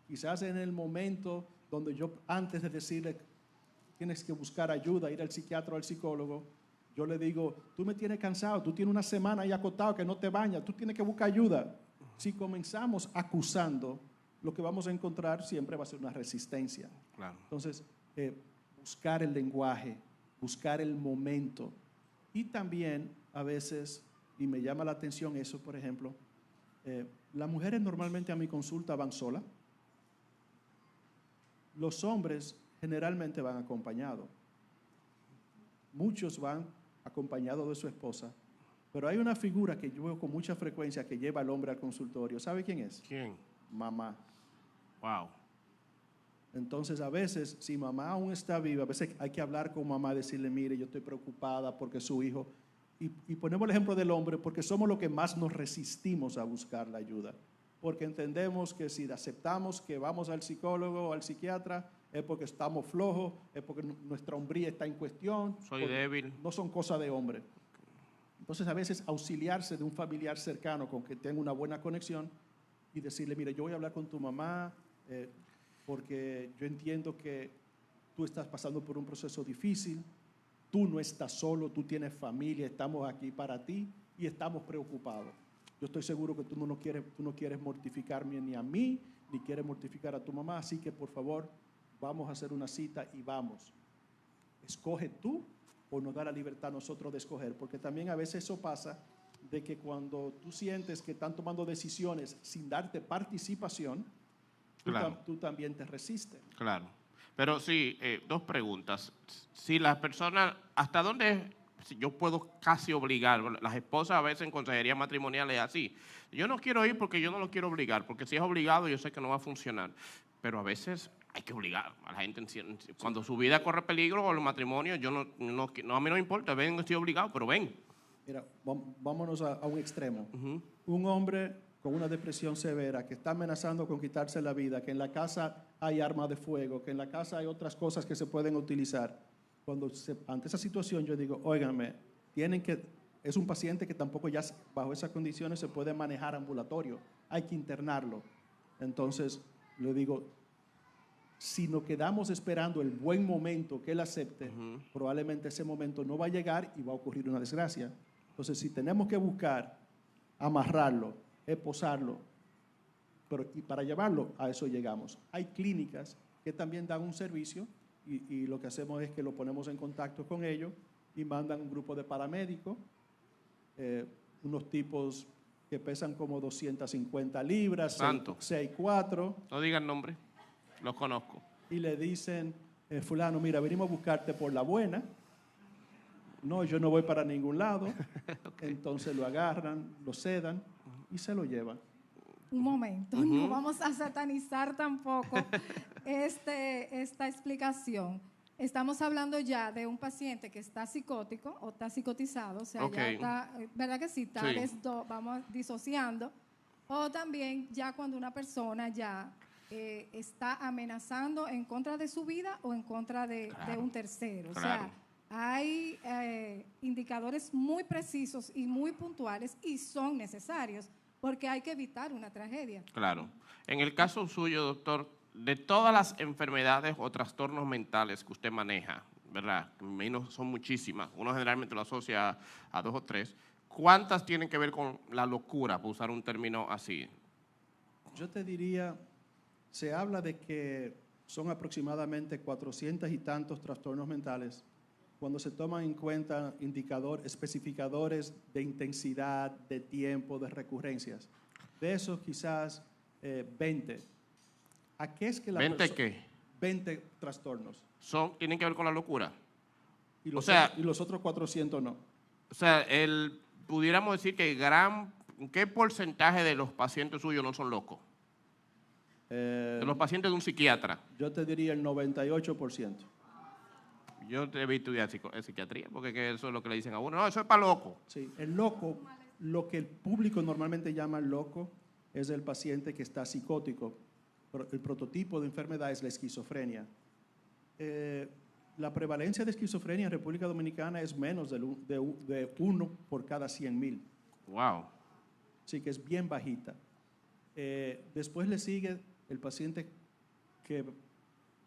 quizás en el momento donde yo, antes de decirle tienes que buscar ayuda, ir al psiquiatra o al psicólogo, yo le digo, tú me tienes cansado, tú tienes una semana ahí acostado que no te bañas, tú tienes que buscar ayuda. Si comenzamos acusando, lo que vamos a encontrar siempre va a ser una resistencia. Claro. Entonces, buscar el lenguaje, buscar el momento. Y también a veces, y me llama la atención eso, por ejemplo, las mujeres normalmente a mi consulta van solas. Los hombres generalmente van acompañados. Muchos van acompañados de su esposa, pero hay una figura que yo veo con mucha frecuencia que lleva al hombre al consultorio. ¿Sabe quién es? ¿Quién? Mamá. Wow. Entonces, a veces, si mamá aún está viva, a veces hay que hablar con mamá, decirle, mire, yo estoy preocupada porque su hijo... Y ponemos el ejemplo del hombre porque somos los que más nos resistimos a buscar la ayuda. Porque entendemos que si aceptamos que vamos al psicólogo o al psiquiatra, es porque estamos flojos, es porque nuestra hombría está en cuestión. Soy débil. No son cosas de hombre. Entonces, a veces auxiliarse de un familiar cercano con que tenga una buena conexión y decirle, mire, yo voy a hablar con tu mamá porque yo entiendo que tú estás pasando por un proceso difícil, tú no estás solo, tú tienes familia, estamos aquí para ti y estamos preocupados. Yo estoy seguro que tú no quieres mortificarme ni a mí, ni quieres mortificar a tu mamá, así que por favor, vamos a hacer una cita y vamos. Escoge tú o nos da la libertad a nosotros de escoger, porque también a veces eso pasa de que cuando tú sientes que están tomando decisiones sin darte participación, Claro. tú también te resistes. Claro. Pero sí, dos preguntas. Si las personas, ¿hasta dónde yo puedo casi obligar? Las esposas a veces en consejería matrimonial es así. Yo no quiero ir porque yo no lo quiero obligar, porque si es obligado yo sé que no va a funcionar. Pero a veces hay que obligar a la gente. Cuando su vida corre peligro o el matrimonio, yo no, a mí no me importa, ven, estoy obligado, pero ven. Mira, vámonos a un extremo. Un hombre con una depresión severa que está amenazando con quitarse la vida, que en la casa hay armas de fuego, que en la casa hay otras cosas que se pueden utilizar. Ante esa situación yo digo, óiganme, es un paciente que tampoco ya bajo esas condiciones se puede manejar ambulatorio, hay que internarlo. Entonces le digo, Si nos quedamos esperando el buen momento que él acepte, probablemente ese momento no va a llegar y va a ocurrir una desgracia. Entonces, si tenemos que buscar amarrarlo, esposarlo, y para llevarlo, a eso llegamos. Hay clínicas que también dan un servicio y lo que hacemos es que lo ponemos en contacto con ellos y mandan un grupo de paramédicos, unos tipos que pesan como 250 libras, 6'4". No digan nombre, los conozco. Y le dicen, fulano, mira, venimos a buscarte por la buena. No, yo no voy para ningún lado. Okay. Entonces lo agarran, lo sedan y se lo llevan. Un momento, no vamos a satanizar tampoco esta explicación. Estamos hablando ya de un paciente que está psicótico o está psicotizado, o sea, ya está, ¿verdad que sí? Está vamos disociando. O también ya cuando una persona ya está amenazando en contra de su vida o en contra de un tercero. O sea, hay indicadores muy precisos y muy puntuales y son necesarios porque hay que evitar una tragedia. Claro. En el caso suyo, doctor, de todas las enfermedades o trastornos mentales que usted maneja, ¿verdad? Menos son muchísimas. Uno generalmente lo asocia a 2 o 3. ¿Cuántas tienen que ver con la locura, por usar un término así? Yo te diría, se habla de que son aproximadamente 400 y tantos trastornos mentales cuando se toman en cuenta especificadores de intensidad, de tiempo, de recurrencias. De esos quizás 20. ¿A qué es que la ¿20 qué? 20 trastornos. ¿Tienen que ver con la locura? Y los, y los otros 400 no. O sea, pudiéramos decir que ¿qué porcentaje de los pacientes suyos no son locos? De los pacientes de un psiquiatra. Yo te diría el 98%. Yo te he visto ya en psiquiatría, porque eso es lo que le dicen a uno. No, eso es para loco. Sí, el loco, lo que el público normalmente llama loco, es el paciente que está psicótico. El prototipo de enfermedad es la esquizofrenia. La prevalencia de esquizofrenia en República Dominicana es menos de 1 por cada 100,000. Wow. Sí, que es bien bajita. Después le sigue el paciente que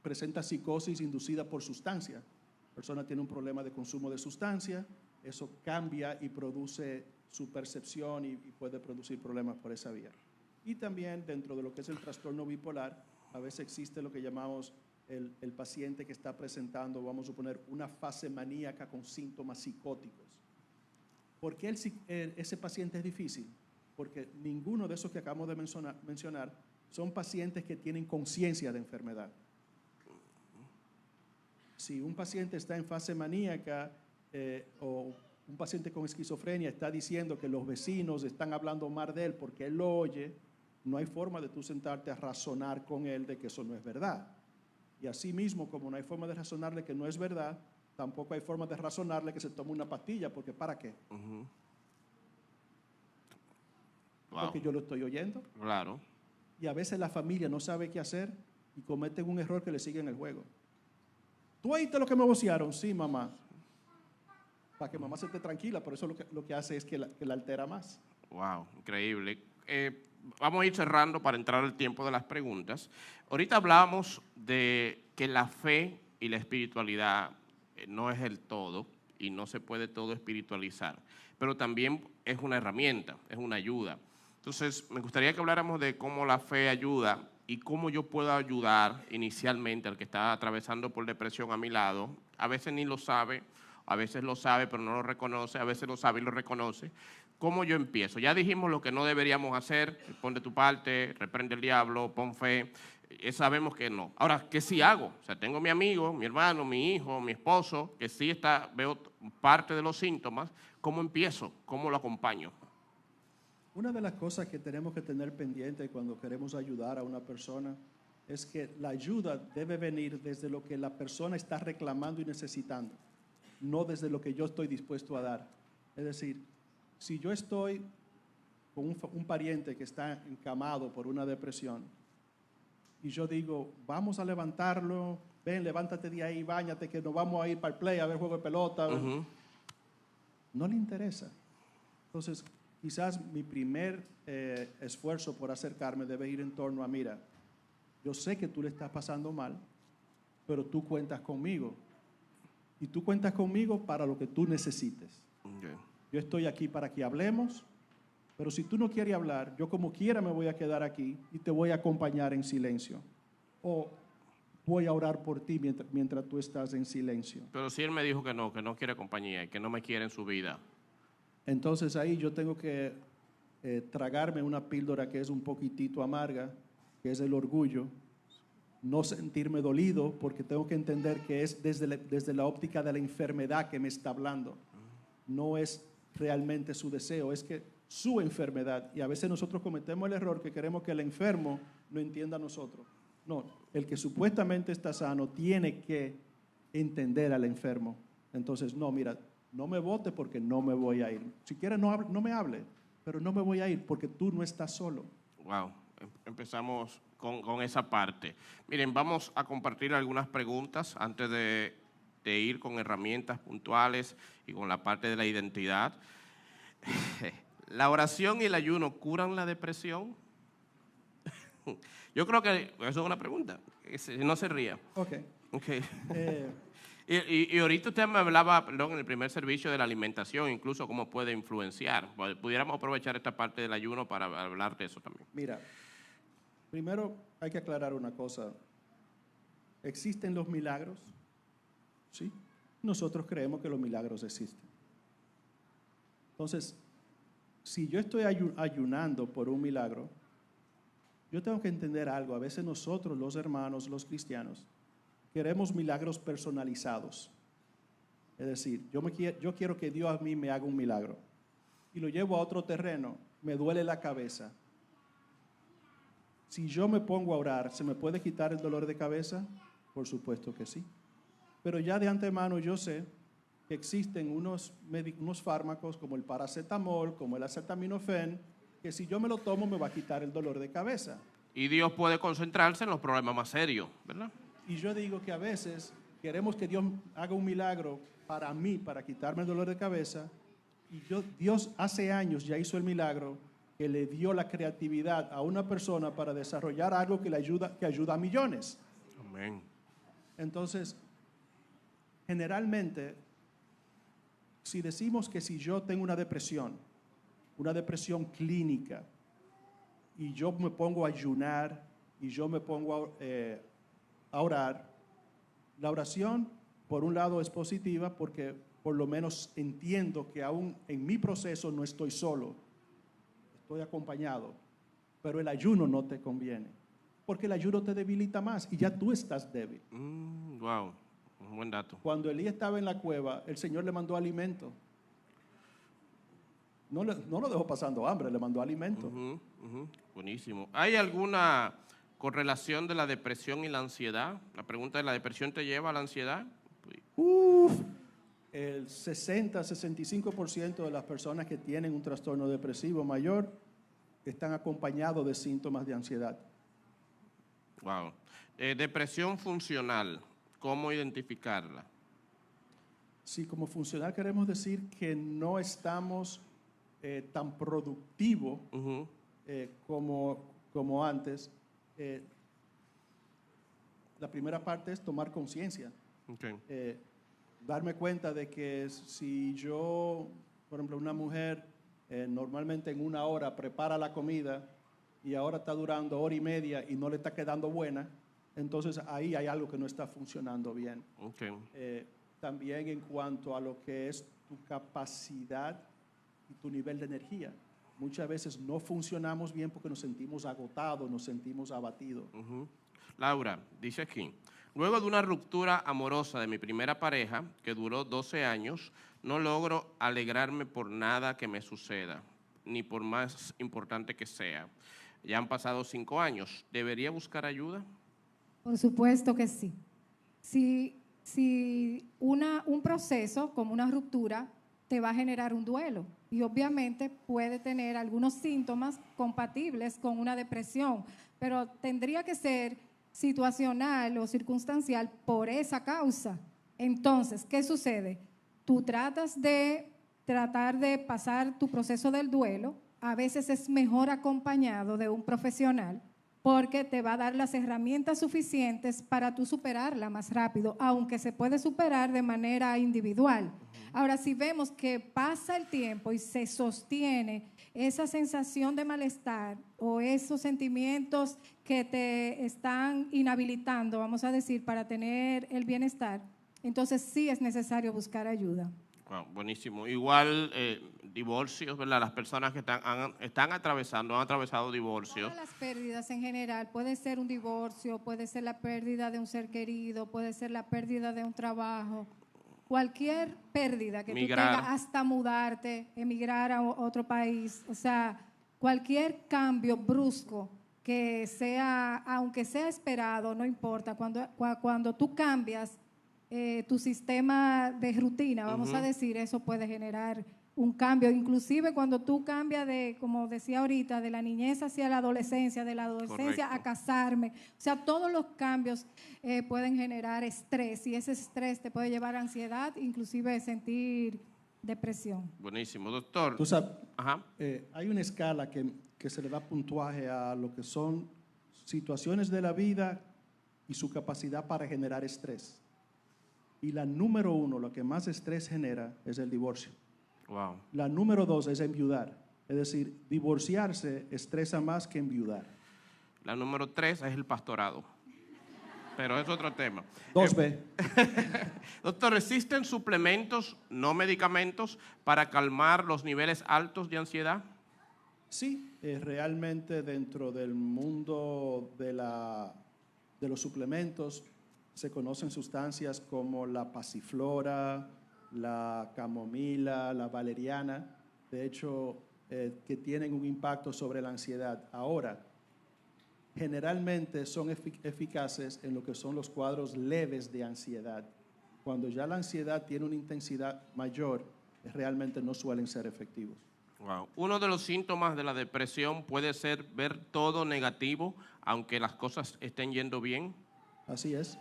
presenta psicosis inducida por sustancia. La persona tiene un problema de consumo de sustancia, eso cambia y produce su percepción y puede producir problemas por esa vía. Y también dentro de lo que es el trastorno bipolar, a veces existe lo que llamamos el paciente que está presentando, vamos a suponer, una fase maníaca con síntomas psicóticos. ¿Por qué ese paciente es difícil? Porque ninguno de esos que acabamos de mencionar son pacientes que tienen conciencia de enfermedad. Si un paciente está en fase maníaca o un paciente con esquizofrenia está diciendo que los vecinos están hablando mal de él porque él lo oye, no hay forma de tú sentarte a razonar con él de que eso no es verdad. Y así mismo, como no hay forma de razonarle que no es verdad, tampoco hay forma de razonarle que se tome una pastilla, porque ¿para qué? Wow. Porque yo lo estoy oyendo. Claro. Y a veces la familia no sabe qué hacer y cometen un error que le sigue en el juego. ¿Tú oíste lo que me vocearon? Sí, mamá. Para que mamá se esté tranquila, pero eso lo que hace es que la altera más. Wow, increíble. Vamos a ir cerrando para entrar al tiempo de las preguntas. Ahorita hablábamos de que la fe y la espiritualidad no es el todo y no se puede todo espiritualizar, pero también es una herramienta, es una ayuda. Entonces, me gustaría que habláramos de cómo la fe ayuda y cómo yo puedo ayudar inicialmente al que está atravesando por depresión a mi lado. A veces ni lo sabe, a veces lo sabe pero no lo reconoce, a veces lo sabe y lo reconoce. ¿Cómo yo empiezo? Ya dijimos lo que no deberíamos hacer, pon de tu parte, reprende el diablo, pon fe, sabemos que no. Ahora, ¿qué sí hago? O sea, tengo mi amigo, mi hermano, mi hijo, mi esposo, que sí veo parte de los síntomas. ¿Cómo empiezo? ¿Cómo lo acompaño? Una de las cosas que tenemos que tener pendiente cuando queremos ayudar a una persona es que la ayuda debe venir desde lo que la persona está reclamando y necesitando, no desde lo que yo estoy dispuesto a dar. Es decir, si yo estoy con un pariente que está encamado por una depresión y yo digo, vamos a levantarlo, ven, levántate de ahí, báñate, que nos vamos a ir para el play a ver juego de pelota, no le interesa. Entonces, quizás mi primer esfuerzo por acercarme debe ir en torno a, mira, yo sé que tú le estás pasando mal, pero tú cuentas conmigo. Y tú cuentas conmigo para lo que tú necesites. Okay. Yo estoy aquí para que hablemos, pero si tú no quieres hablar, yo como quiera me voy a quedar aquí y te voy a acompañar en silencio. O voy a orar por ti mientras tú estás en silencio. Pero si él me dijo que no quiere compañía y que no me quiere en su vida. Entonces ahí yo tengo que tragarme una píldora que es un poquitito amarga, que es el orgullo, no sentirme dolido porque tengo que entender que es desde la óptica de la enfermedad que me está hablando. No es realmente su deseo, es que su enfermedad. Y a veces nosotros cometemos el error que queremos que el enfermo no entienda a nosotros. No, el que supuestamente está sano tiene que entender al enfermo. Entonces, no, mira, no me vote porque no me voy a ir. Si quieres, no me hable, pero no me voy a ir porque tú no estás solo. Wow, empezamos con esa parte. Miren, vamos a compartir algunas preguntas antes de ir con herramientas puntuales y con la parte de la identidad. ¿La oración y el ayuno curan la depresión? Yo creo que eso es una pregunta. No se ría. Ok. Okay. Y ahorita usted me hablaba, perdón, en el primer servicio de la alimentación, incluso cómo puede influenciar. Pudiéramos aprovechar esta parte del ayuno para hablar de eso también. Mira, primero hay que aclarar una cosa. ¿Existen los milagros? Sí. Nosotros creemos que los milagros existen. Entonces, si yo estoy ayunando por un milagro, yo tengo que entender algo. A veces nosotros, los hermanos, los cristianos, queremos milagros personalizados. Es decir, yo quiero que Dios a mí me haga un milagro. Y lo llevo a otro terreno, me duele la cabeza. Si yo me pongo a orar, ¿se me puede quitar el dolor de cabeza? Por supuesto que sí. Pero ya de antemano yo sé que existen unos fármacos como el paracetamol, como el acetaminofén, que si yo me lo tomo me va a quitar el dolor de cabeza. Y Dios puede concentrarse en los problemas más serios, ¿verdad? Y yo digo que a veces queremos que Dios haga un milagro para mí, para quitarme el dolor de cabeza. Y Dios hace años ya hizo el milagro que le dio la creatividad a una persona para desarrollar algo que ayuda a millones. Amén. Entonces, generalmente, si decimos que si yo tengo una depresión clínica, y yo me pongo a ayunar, y yo me pongo a orar, la oración, por un lado, es positiva porque por lo menos entiendo que aún en mi proceso no estoy solo, estoy acompañado, pero el ayuno no te conviene, porque el ayuno te debilita más y ya tú estás débil. Wow, un buen dato. Cuando Elías estaba en la cueva, el Señor le mandó alimento. No lo dejó pasando hambre, le mandó alimento. Buenísimo. ¿Hay alguna correlación de la depresión y la ansiedad? La pregunta es, ¿la depresión te lleva a la ansiedad? El 60-65% de las personas que tienen un trastorno depresivo mayor están acompañados de síntomas de ansiedad. Wow. Depresión funcional, ¿cómo identificarla? Sí, como funcional queremos decir que no estamos tan productivos como antes. La primera parte es tomar conciencia. Okay. Darme cuenta de que si yo, por ejemplo, una mujer normalmente en 1 hora prepara la comida y ahora está durando 1 hora y media y no le está quedando buena, entonces ahí hay algo que no está funcionando bien. Okay. También en cuanto a lo que es tu capacidad y tu nivel de energía. Muchas veces no funcionamos bien porque nos sentimos agotados, nos sentimos abatidos. Laura, dice aquí, luego de una ruptura amorosa de mi primera pareja, que duró 12 años, no logro alegrarme por nada que me suceda, ni por más importante que sea. Ya han pasado 5 años. ¿Debería buscar ayuda? Por supuesto que sí. Si un proceso como una ruptura te va a generar un duelo y obviamente puede tener algunos síntomas compatibles con una depresión, pero tendría que ser situacional o circunstancial por esa causa. Entonces, ¿qué sucede? Tú tratar de pasar tu proceso del duelo, a veces es mejor acompañado de un profesional porque te va a dar las herramientas suficientes para tú superarla más rápido, aunque se puede superar de manera individual. Ahora, si vemos que pasa el tiempo y se sostiene esa sensación de malestar o esos sentimientos que te están inhabilitando, vamos a decir, para tener el bienestar, entonces sí es necesario buscar ayuda. Wow, buenísimo. Igual divorcios, ¿verdad? Las personas que han atravesado divorcios. Todas las pérdidas en general, puede ser un divorcio, puede ser la pérdida de un ser querido, puede ser la pérdida de un trabajo, cualquier pérdida que tú tengas, hasta mudarte, emigrar a otro país, o sea, cualquier cambio brusco que sea, aunque sea esperado, no importa, cuando tú cambias tu sistema de rutina, vamos a decir, eso puede generar un cambio, inclusive cuando tú cambias de, como decía ahorita, de la niñez hacia la adolescencia, de la adolescencia a casarme, o sea, todos los cambios pueden generar estrés y ese estrés te puede llevar a ansiedad, inclusive sentir depresión. Buenísimo, doctor. Tú sabes, hay una escala que se le da puntuaje a lo que son situaciones de la vida y su capacidad para generar estrés. Y la número 1, lo que más estrés genera, es el divorcio. Wow. La número 2 es enviudar. Es decir, divorciarse estresa más que enviudar. La número 3 es el pastorado. Pero es otro tema. 2B. Doctor, ¿existen suplementos, no medicamentos, para calmar los niveles altos de ansiedad? Sí, realmente dentro del mundo de los suplementos se conocen sustancias como la pasiflora, la camomila, la valeriana, de hecho, que tienen un impacto sobre la ansiedad. Ahora, generalmente son eficaces en lo que son los cuadros leves de ansiedad. Cuando ya la ansiedad tiene una intensidad mayor, realmente no suelen ser efectivos. Wow. Uno de los síntomas de la depresión puede ser ver todo negativo, aunque las cosas estén yendo bien. Así es.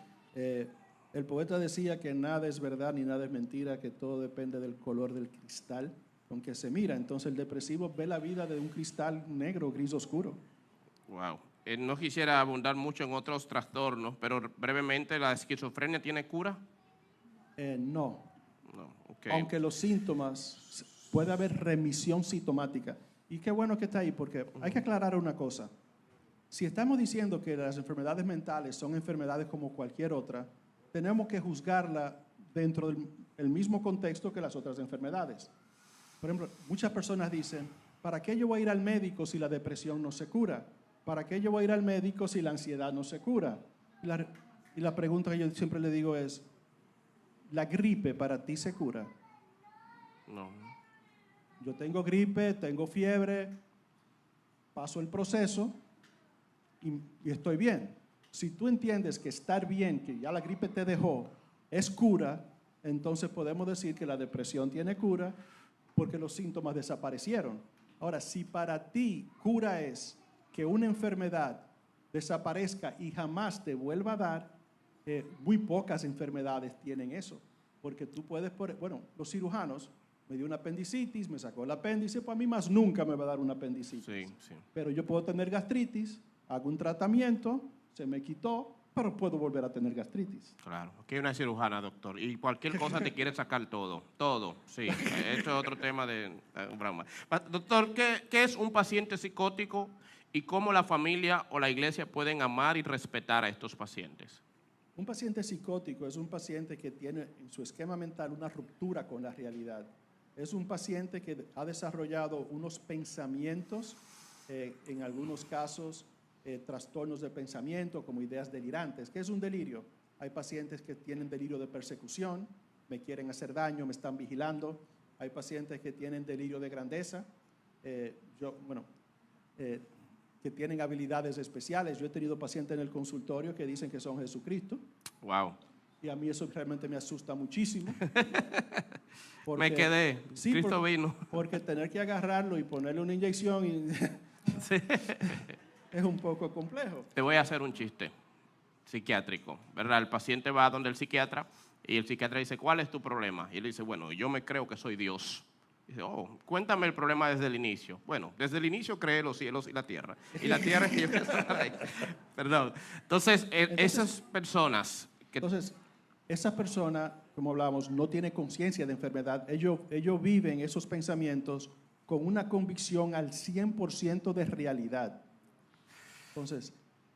El poeta decía que nada es verdad ni nada es mentira, que todo depende del color del cristal con que se mira. Entonces el depresivo ve la vida de un cristal negro, gris oscuro. Wow. No quisiera abundar mucho en otros trastornos, pero brevemente, ¿la esquizofrenia tiene cura? No. Okay. Aunque los síntomas, puede haber remisión sintomática. Y qué bueno que está ahí, porque hay que aclarar una cosa. Si estamos diciendo que las enfermedades mentales son enfermedades como cualquier otra, tenemos que juzgarla dentro del mismo contexto que las otras enfermedades. Por ejemplo, muchas personas dicen, ¿para qué yo voy a ir al médico si la depresión no se cura? ¿Para qué yo voy a ir al médico si la ansiedad no se cura? Y la pregunta que yo siempre le digo es, ¿la gripe para ti se cura? No. Yo tengo gripe, tengo fiebre, paso el proceso y estoy bien. Si tú entiendes que estar bien, que ya la gripe te dejó, es cura, entonces podemos decir que la depresión tiene cura porque los síntomas desaparecieron. Ahora, si para ti cura es que una enfermedad desaparezca y jamás te vuelva a dar, muy pocas enfermedades tienen eso. Porque tú puedes, bueno, los cirujanos, me dio una apendicitis, me sacó el apéndice, pues a mí más nunca me va a dar una apendicitis. Sí. Pero yo puedo tener gastritis, hago un tratamiento, se me quitó, pero puedo volver a tener gastritis. Claro, aquí hay una cirujana, doctor, y cualquier cosa te quiere sacar todo, sí. Esto es otro tema de broma. Doctor, ¿qué es un paciente psicótico y cómo la familia o la iglesia pueden amar y respetar a estos pacientes? Un paciente psicótico es un paciente que tiene en su esquema mental una ruptura con la realidad. Es un paciente que ha desarrollado unos pensamientos, en algunos casos, trastornos de pensamiento como ideas delirantes. ¿Qué es un delirio? Hay pacientes que tienen delirio de persecución, me quieren hacer daño, me están vigilando. Hay pacientes que tienen delirio de grandeza, que tienen habilidades especiales. Yo he tenido pacientes en el consultorio que dicen que son Jesucristo. Wow. Y a mí eso realmente me asusta muchísimo. Porque, me quedé, sí, Cristo vino. Porque tener que agarrarlo y ponerle una inyección sí. es un poco complejo. Te voy a hacer un chiste psiquiátrico, ¿verdad? El paciente va donde el psiquiatra y el psiquiatra dice, ¿cuál es tu problema? Y él dice, bueno, yo me creo que soy Dios. Dice, oh, cuéntame el problema desde el inicio. Bueno, desde el inicio creé los cielos y la tierra. Y la tierra es que yo Perdón. Entonces, esas personas que... Entonces, esa persona, como hablábamos, no tiene conciencia de enfermedad. Ellos viven esos pensamientos con una convicción al 100% de realidad. Entonces,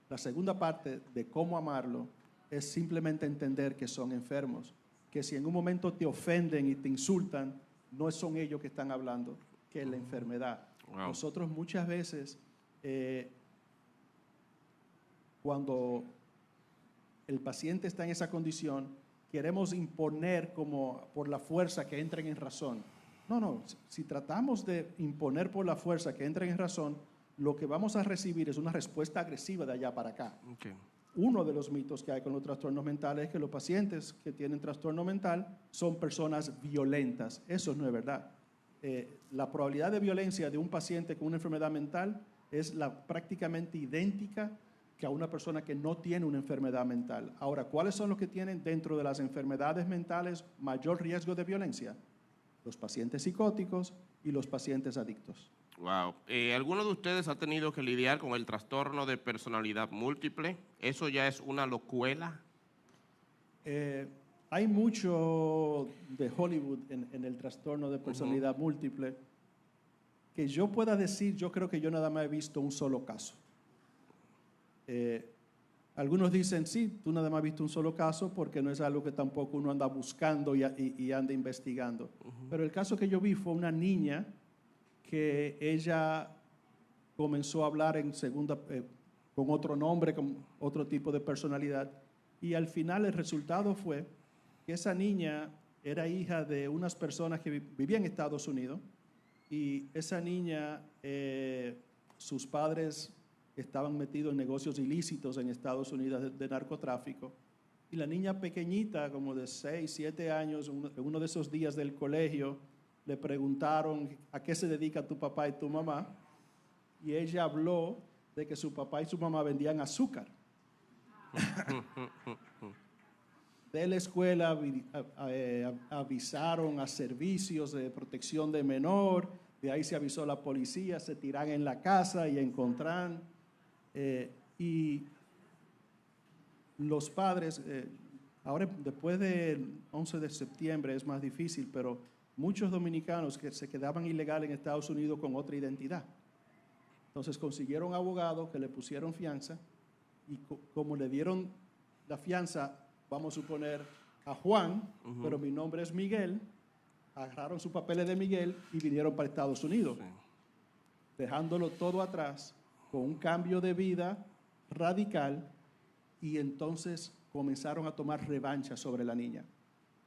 la segunda parte de cómo amarlo es simplemente entender que son enfermos, que si en un momento te ofenden y te insultan, no son ellos que están hablando, que es la enfermedad. Wow. Nosotros muchas veces, cuando el paciente está en esa condición, queremos imponer como por la fuerza que entren en razón. No, si tratamos de imponer por la fuerza que entren en razón, lo que vamos a recibir es una respuesta agresiva de allá para acá. Okay. Uno de los mitos que hay con los trastornos mentales es que los pacientes que tienen trastorno mental son personas violentas. Eso no es verdad. La probabilidad de violencia de un paciente con una enfermedad mental es prácticamente idéntica que a una persona que no tiene una enfermedad mental. Ahora, ¿cuáles son los que tienen dentro de las enfermedades mentales mayor riesgo de violencia? Los pacientes psicóticos y los pacientes adictos. Wow. ¿Alguno de ustedes ha tenido que lidiar con el trastorno de personalidad múltiple? ¿Eso ya es una locuela? Hay mucho de Hollywood en el trastorno de personalidad múltiple. Que yo pueda decir, yo creo que yo nada más he visto un solo caso. Algunos dicen, sí, tú nada más has visto un solo caso porque no es algo que tampoco uno anda buscando y anda investigando. Pero el caso que yo vi fue una niña que ella comenzó a hablar en segunda, con otro nombre, con otro tipo de personalidad, y al final el resultado fue que esa niña era hija de unas personas que vivían en Estados Unidos, y esa niña, sus padres estaban metidos en negocios ilícitos en Estados Unidos de narcotráfico, y la niña pequeñita, como de 6, 7 años, en uno de esos días del colegio, le preguntaron a qué se dedica tu papá y tu mamá, y ella habló de que su papá y su mamá vendían azúcar. De la escuela avisaron a servicios de protección de menor, de ahí se avisó a la policía, se tiran en la casa y encontraron, y los padres, ahora después del 11 de septiembre es más difícil, pero muchos dominicanos que se quedaban ilegal en Estados Unidos con otra identidad. Entonces consiguieron abogados que le pusieron fianza, y como le dieron la fianza, vamos a suponer a Juan, pero mi nombre es Miguel, agarraron sus papeles de Miguel y vinieron para Estados Unidos, dejándolo todo atrás, con un cambio de vida radical, y entonces comenzaron a tomar revancha sobre la niña.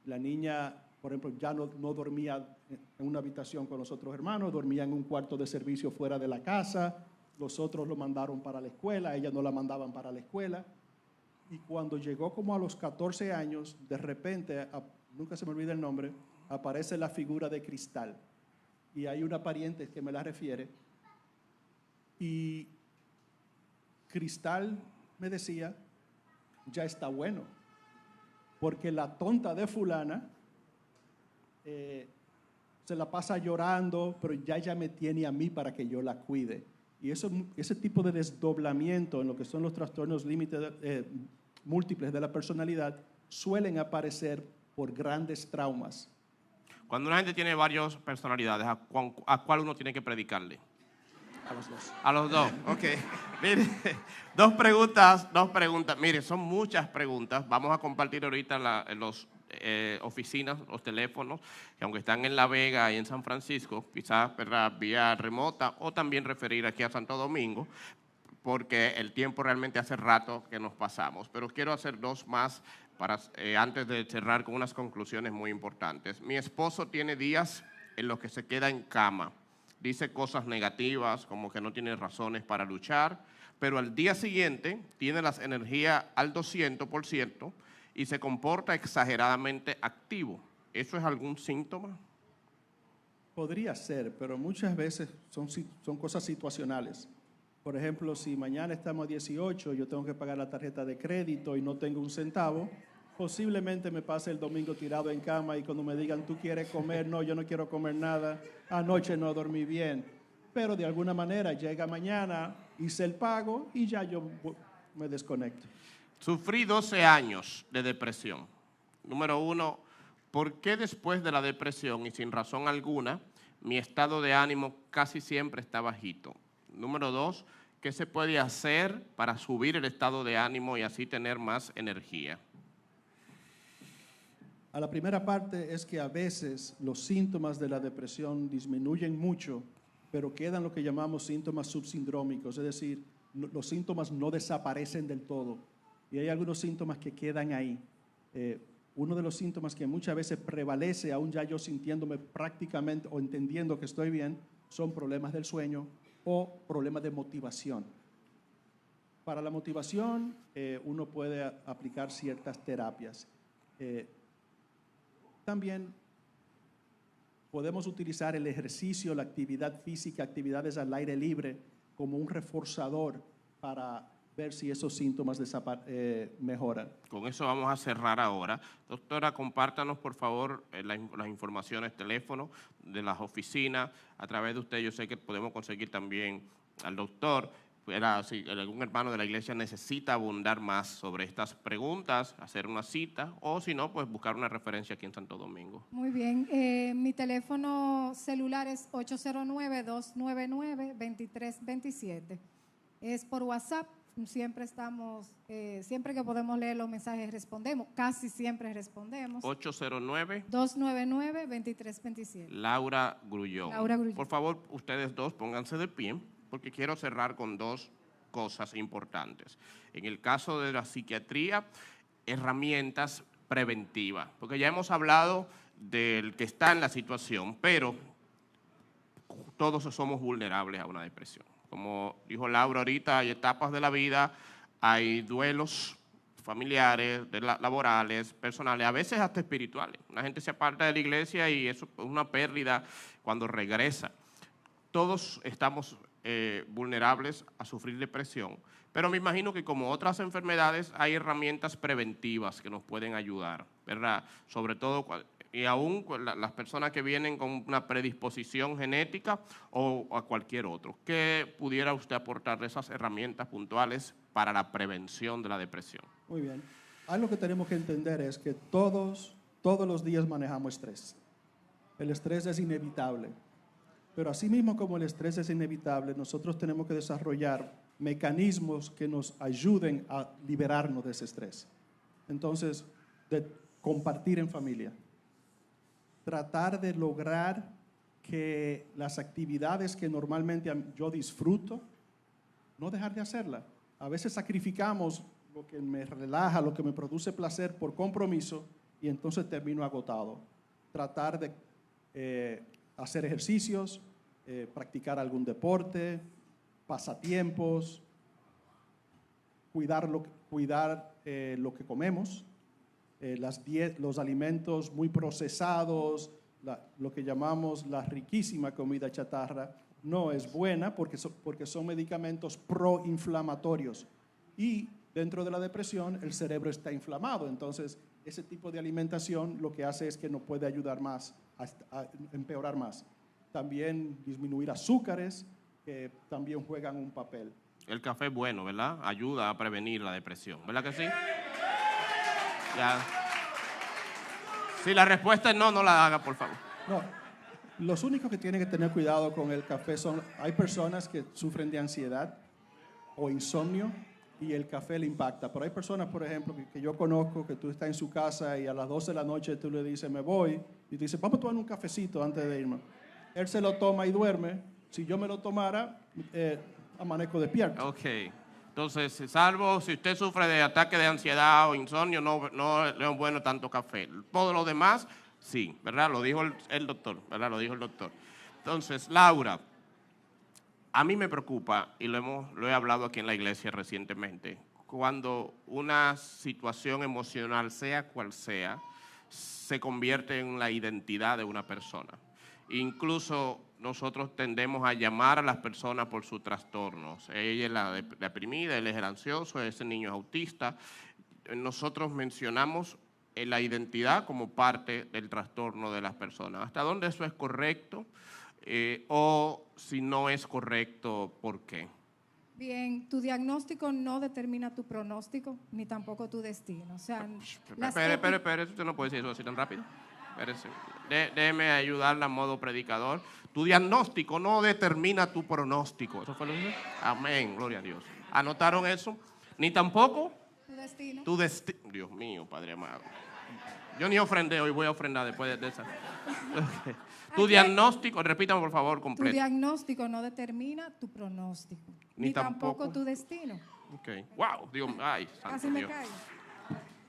La niña, por ejemplo, ya no dormía en una habitación con los otros hermanos, dormía en un cuarto de servicio fuera de la casa, los otros lo mandaron para la escuela, ella no la mandaban para la escuela, y cuando llegó como a los 14 años, de repente, nunca se me olvida el nombre, aparece la figura de Cristal, y hay una pariente que me la refiere, y Cristal me decía, ya está bueno, porque la tonta de fulana se la pasa llorando, pero ya me tiene a mí para que yo la cuide. Y ese tipo de desdoblamiento en lo que son los trastornos múltiples de la personalidad suelen aparecer por grandes traumas. Cuando una gente tiene varias personalidades, ¿a cuál uno tiene que predicarle? A los dos. A los dos, ok. Mire, dos preguntas. Mire, son muchas preguntas. Vamos a compartir ahorita en las oficinas, los teléfonos, que aunque están en La Vega y en San Francisco, quizás vía remota, o también referir aquí a Santo Domingo, porque el tiempo realmente hace rato que nos pasamos. Pero quiero hacer dos más antes de cerrar con unas conclusiones muy importantes. Mi esposo tiene días en los que se queda en cama. Dice cosas negativas, como que no tiene razones para luchar, pero al día siguiente tiene las energías al 200% y se comporta exageradamente activo. ¿Eso es algún síntoma? Podría ser, pero muchas veces son cosas situacionales. Por ejemplo, si mañana estamos a 18, yo tengo que pagar la tarjeta de crédito y no tengo un centavo, Posiblemente me pase el domingo tirado en cama y cuando me digan, ¿tú quieres comer? No, yo no quiero comer nada. Anoche no dormí bien. Pero de alguna manera llega mañana, hice el pago y ya yo me desconecto. Sufrí 12 años de depresión. Número 1, ¿por qué después de la depresión y sin razón alguna, mi estado de ánimo casi siempre está bajito? Número 2, ¿qué se puede hacer para subir el estado de ánimo y así tener más energía? A la primera parte es que a veces los síntomas de la depresión disminuyen mucho, pero quedan lo que llamamos síntomas subsindrómicos, es decir, los síntomas no desaparecen del todo y hay algunos síntomas que quedan ahí. Uno de los síntomas que muchas veces prevalece, aún ya yo sintiéndome prácticamente o entendiendo que estoy bien, son problemas del sueño o problemas de motivación. Para la motivación, uno puede aplicar ciertas terapias. También podemos utilizar el ejercicio, la actividad física, actividades al aire libre como un reforzador para ver si esos síntomas mejoran. Con eso vamos a cerrar ahora. Doctora, compártanos por favor las informaciones, teléfono de las oficinas. A través de usted yo sé que podemos conseguir también al doctor. Si algún hermano de la iglesia necesita abundar más sobre estas preguntas, hacer una cita o si no, pues buscar una referencia aquí en Santo Domingo. Muy bien, mi teléfono celular es 809-299-2327. Es por WhatsApp, siempre que podemos leer los mensajes respondemos, casi siempre respondemos. 809-299-2327. Laura Grullón. Por favor, ustedes dos pónganse de pie, porque quiero cerrar con dos cosas importantes. En el caso de la psiquiatría, herramientas preventivas, porque ya hemos hablado del que está en la situación, pero todos somos vulnerables a una depresión. Como dijo Laura ahorita, hay etapas de la vida, hay duelos familiares, laborales, personales, a veces hasta espirituales. La gente se aparta de la iglesia y eso es una pérdida cuando regresa. Todos estamos vulnerables a sufrir depresión, pero me imagino que como otras enfermedades hay herramientas preventivas que nos pueden ayudar, ¿verdad? Sobre todo, y aún las personas que vienen con una predisposición genética o a cualquier otro. ¿Qué pudiera usted aportar de esas herramientas puntuales para la prevención de la depresión? Muy bien. Algo que tenemos que entender es que todos los días manejamos estrés. El estrés es inevitable. Pero así mismo como el estrés es inevitable, nosotros tenemos que desarrollar mecanismos que nos ayuden a liberarnos de ese estrés. Entonces, de compartir en familia. Tratar de lograr que las actividades que normalmente yo disfruto, no dejar de hacerlas. A veces sacrificamos lo que me relaja, lo que me produce placer por compromiso y entonces termino agotado. Tratar de hacer ejercicios, practicar algún deporte, pasatiempos, cuidar lo que comemos, los alimentos muy procesados, lo que llamamos la riquísima comida chatarra, no es buena porque son medicamentos proinflamatorios. Y dentro de la depresión el cerebro está inflamado, entonces ese tipo de alimentación lo que hace es que no puede ayudar más, a empeorar más. También disminuir azúcares, que también juegan un papel. El café es bueno, ¿verdad? Ayuda a prevenir la depresión, ¿verdad que sí? Ya. Si la respuesta es no, no la haga, por favor. No, los únicos que tienen que tener cuidado con el café hay personas que sufren de ansiedad o insomnio y el café le impacta. Pero hay personas, por ejemplo, que yo conozco, que tú estás en su casa y a las 12 de la noche tú le dices, me voy, y tú dices, vamos a tomar un cafecito antes de irme. Él se lo toma y duerme. Si yo me lo tomara, amanezco despierto. Ok. Entonces, salvo si usted sufre de ataque de ansiedad o insomnio, no es bueno tanto café. Todo lo demás, sí, ¿verdad? Lo dijo el doctor, ¿verdad? Lo dijo el doctor. Entonces, Laura, a mí me preocupa, y lo he hablado aquí en la iglesia recientemente, cuando una situación emocional, sea cual sea, se convierte en la identidad de una persona. Incluso nosotros tendemos a llamar a las personas por sus trastornos. Ella es la deprimida, él es el ansioso, ese niño es autista. Nosotros mencionamos la identidad como parte del trastorno de las personas. ¿Hasta dónde eso es correcto? O si no es correcto, ¿por qué? Bien, tu diagnóstico no determina tu pronóstico, ni tampoco tu destino. O sea, Espere, usted no puede decir eso así tan rápido. Espérese. Déjeme ayudarla a modo predicador. Tu diagnóstico no determina tu pronóstico. ¿Eso fue lo que dije? Amén, gloria a Dios. ¿Anotaron eso? Ni tampoco tu destino. tu destino. Dios mío, Padre amado. Yo ni ofrendé hoy, voy a ofrendar después de esa. Okay. Tu diagnóstico, repítame por favor, completo. Tu diagnóstico no determina tu pronóstico, ni tampoco tu destino. Ok. Wow, Dios, ay, santo Casi me Dios. caigo.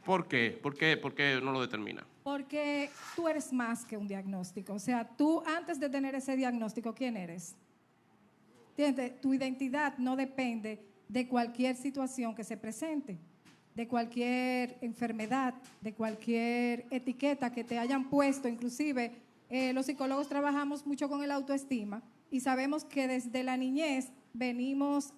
¿Por qué? ¿Por qué no lo determina? Porque tú eres más que un diagnóstico. O sea, tú antes de tener ese diagnóstico, ¿quién eres? ¿Entiendes? Tu identidad no depende de cualquier situación que se presente, de cualquier enfermedad, de cualquier etiqueta que te hayan puesto. Inclusive, los psicólogos trabajamos mucho con el autoestima y sabemos que desde la niñez venimos,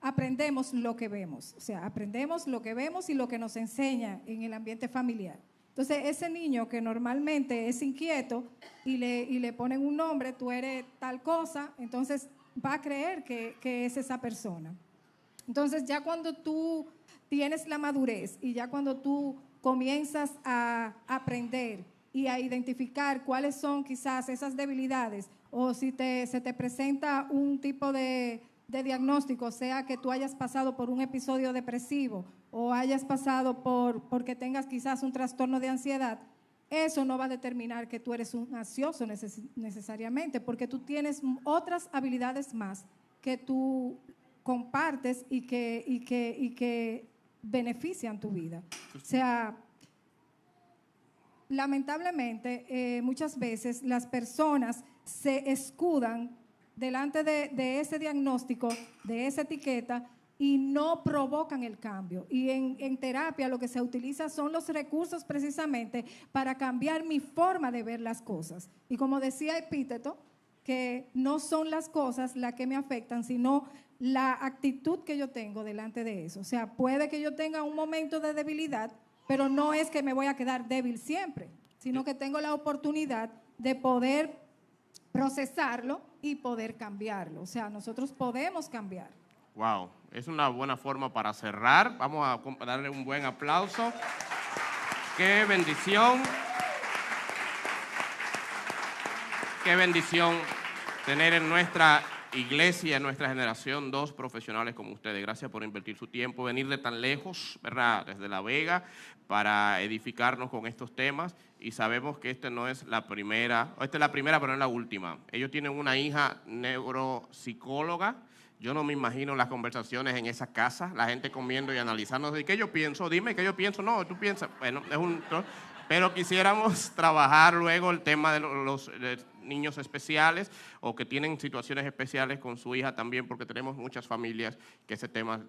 aprendemos lo que vemos. O sea, aprendemos lo que vemos y lo que nos enseña en el ambiente familiar. Entonces, ese niño que normalmente es inquieto y le ponen un nombre, tú eres tal cosa, entonces va a creer que es esa persona. Entonces, ya cuando tú tienes la madurez y ya cuando tú comienzas a aprender y a identificar cuáles son quizás esas debilidades, o si se te presenta un tipo de diagnóstico, sea que tú hayas pasado por un episodio depresivo o hayas pasado porque tengas quizás un trastorno de ansiedad, eso no va a determinar que tú eres un ansioso necesariamente, porque tú tienes otras habilidades más que tú compartes y que benefician tu vida. O sea, lamentablemente, muchas veces las personas se escudan delante de ese diagnóstico, de esa etiqueta, y no provocan el cambio. Y en terapia lo que se utiliza son los recursos precisamente para cambiar mi forma de ver las cosas. Y como decía Epíteto, que no son las cosas las que me afectan, sino la actitud que yo tengo delante de eso. O sea, puede que yo tenga un momento de debilidad, pero no es que me voy a quedar débil siempre, sino que tengo la oportunidad de poder procesarlo y poder cambiarlo. O sea, nosotros podemos cambiar. Wow, es una buena forma para cerrar. Vamos a darle un buen aplauso. Qué bendición. Qué bendición tener en nuestra iglesia, en nuestra generación, dos profesionales como ustedes. Gracias por invertir su tiempo, venir de tan lejos, ¿verdad?, desde La Vega, para edificarnos con estos temas. Y sabemos que esta no es la primera, esta es la primera, pero no es la última. Ellos tienen una hija neuropsicóloga. Yo no me imagino las conversaciones en esa casa, la gente comiendo y analizando. ¿Y qué yo pienso? Dime qué yo pienso. No, tú piensas. Bueno, pero quisiéramos trabajar luego el tema de los niños especiales o que tienen situaciones especiales con su hija también, porque tenemos muchas familias que ese tema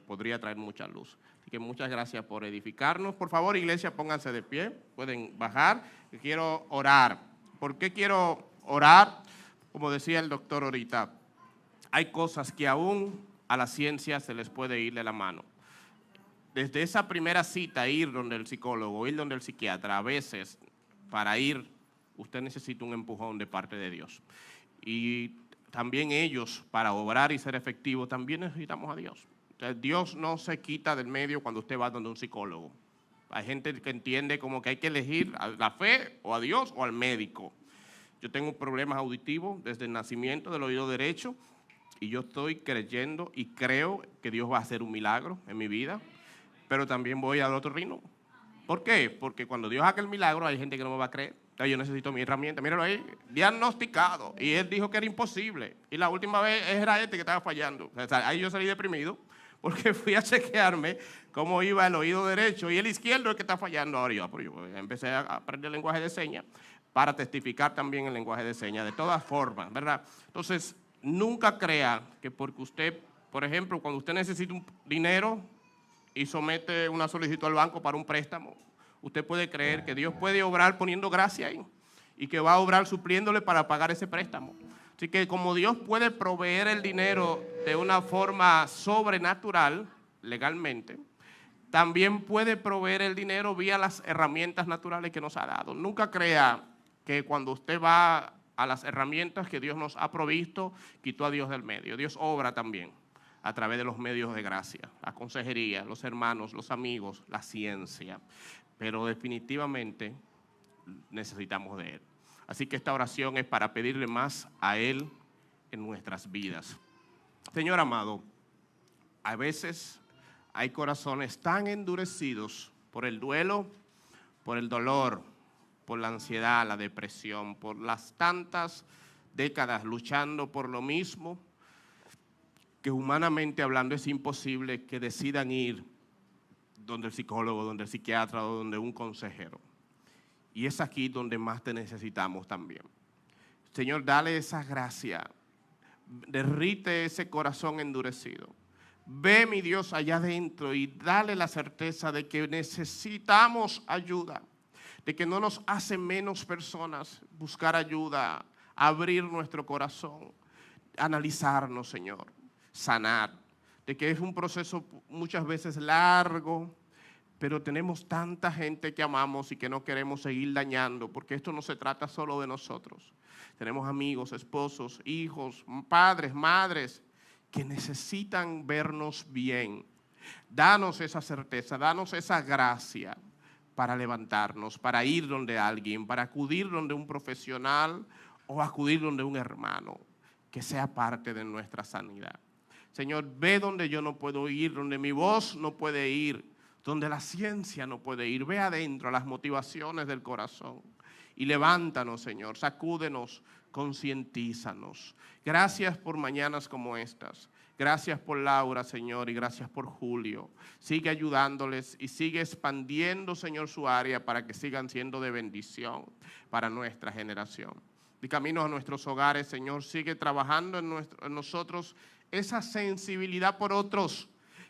podría traer mucha luz. Así que muchas gracias por edificarnos. Por favor, iglesia, pónganse de pie, pueden bajar. Quiero orar. ¿Por qué quiero orar? Como decía el doctor ahorita, hay cosas que aún a la ciencia se les puede ir de la mano. Desde esa primera cita, ir donde el psicólogo, ir donde el psiquiatra, a veces para ir, usted necesita un empujón de parte de Dios. Y también ellos, para obrar y ser efectivos, también necesitamos a Dios. O sea, Dios no se quita del medio cuando usted va donde un psicólogo. Hay gente que entiende como que hay que elegir a la fe o a Dios o al médico. Yo tengo problemas auditivos desde el nacimiento del oído derecho y yo estoy creyendo y creo que Dios va a hacer un milagro en mi vida. Pero también voy al otorrino. ¿Por qué? Porque cuando Dios haga el milagro hay gente que no me va a creer. Entonces yo necesito mi herramienta. Míralo ahí, diagnosticado. Y él dijo que era imposible. Y la última vez era este que estaba fallando. O sea, ahí yo salí deprimido porque fui a chequearme cómo iba el oído derecho y el izquierdo es el que está fallando ahora. Yo empecé a aprender el lenguaje de señas para testificar también el lenguaje de señas. De todas formas, ¿verdad? Entonces, nunca crea que porque usted, por ejemplo, cuando usted necesita un dinero y somete una solicitud al banco para un préstamo, usted puede creer que Dios puede obrar poniendo gracia ahí y que va a obrar supliéndole para pagar ese préstamo. Así que como Dios puede proveer el dinero de una forma sobrenatural, legalmente, también puede proveer el dinero vía las herramientas naturales que nos ha dado. Nunca crea que cuando usted va a las herramientas que Dios nos ha provisto, quitó a Dios del medio. Dios obra también a través de los medios de gracia, la consejería, los hermanos, los amigos, la ciencia. Pero definitivamente necesitamos de Él. Así que esta oración es para pedirle más a Él en nuestras vidas. Señor amado, a veces hay corazones tan endurecidos por el duelo, por el dolor, por la ansiedad, la depresión, por las tantas décadas luchando por lo mismo, que humanamente hablando es imposible que decidan ir donde el psicólogo, donde el psiquiatra o donde un consejero. Y es aquí donde más te necesitamos también. Señor, dale esa gracia, derrite ese corazón endurecido. Ve, mi Dios, allá adentro y dale la certeza de que necesitamos ayuda, de que no nos hace menos personas buscar ayuda, abrir nuestro corazón, analizarnos, Señor, sanar, de que es un proceso muchas veces largo, pero tenemos tanta gente que amamos y que no queremos seguir dañando, porque esto no se trata solo de nosotros. Tenemos amigos, esposos, hijos, padres, madres, que necesitan vernos bien. Danos esa certeza, danos esa gracia para levantarnos, para ir donde alguien, para acudir donde un profesional o acudir donde un hermano, que sea parte de nuestra sanidad. Señor, ve donde yo no puedo ir, donde mi voz no puede ir, donde la ciencia no puede ir. Ve adentro a las motivaciones del corazón y levántanos, Señor, sacúdenos, concientízanos. Gracias por mañanas como estas. Gracias por Laura, Señor, y gracias por Julio. Sigue ayudándoles y sigue expandiendo, Señor, su área para que sigan siendo de bendición para nuestra generación. De camino a nuestros hogares, Señor, sigue trabajando en nosotros esa sensibilidad por otros,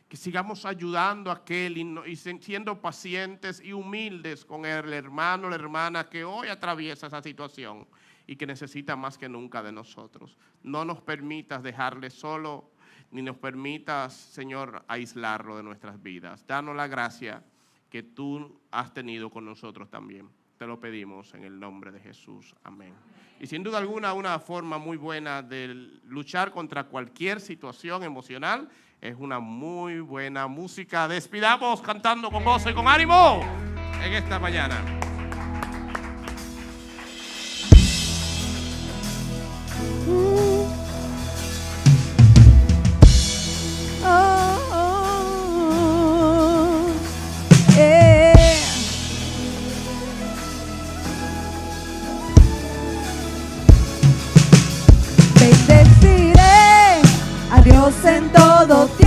que sigamos ayudando a aquel y siendo pacientes y humildes con el hermano o la hermana que hoy atraviesa esa situación y que necesita más que nunca de nosotros. No nos permitas dejarle solo, ni nos permitas, Señor, aislarlo de nuestras vidas. Danos la gracia que tú has tenido con nosotros también. Te lo pedimos en el nombre de Jesús. Amén. Y sin duda alguna, una forma muy buena de luchar contra cualquier situación emocional es una muy buena música. Despidamos cantando con gozo y con ánimo en esta mañana. Bendeciré a Dios en todo tiempo.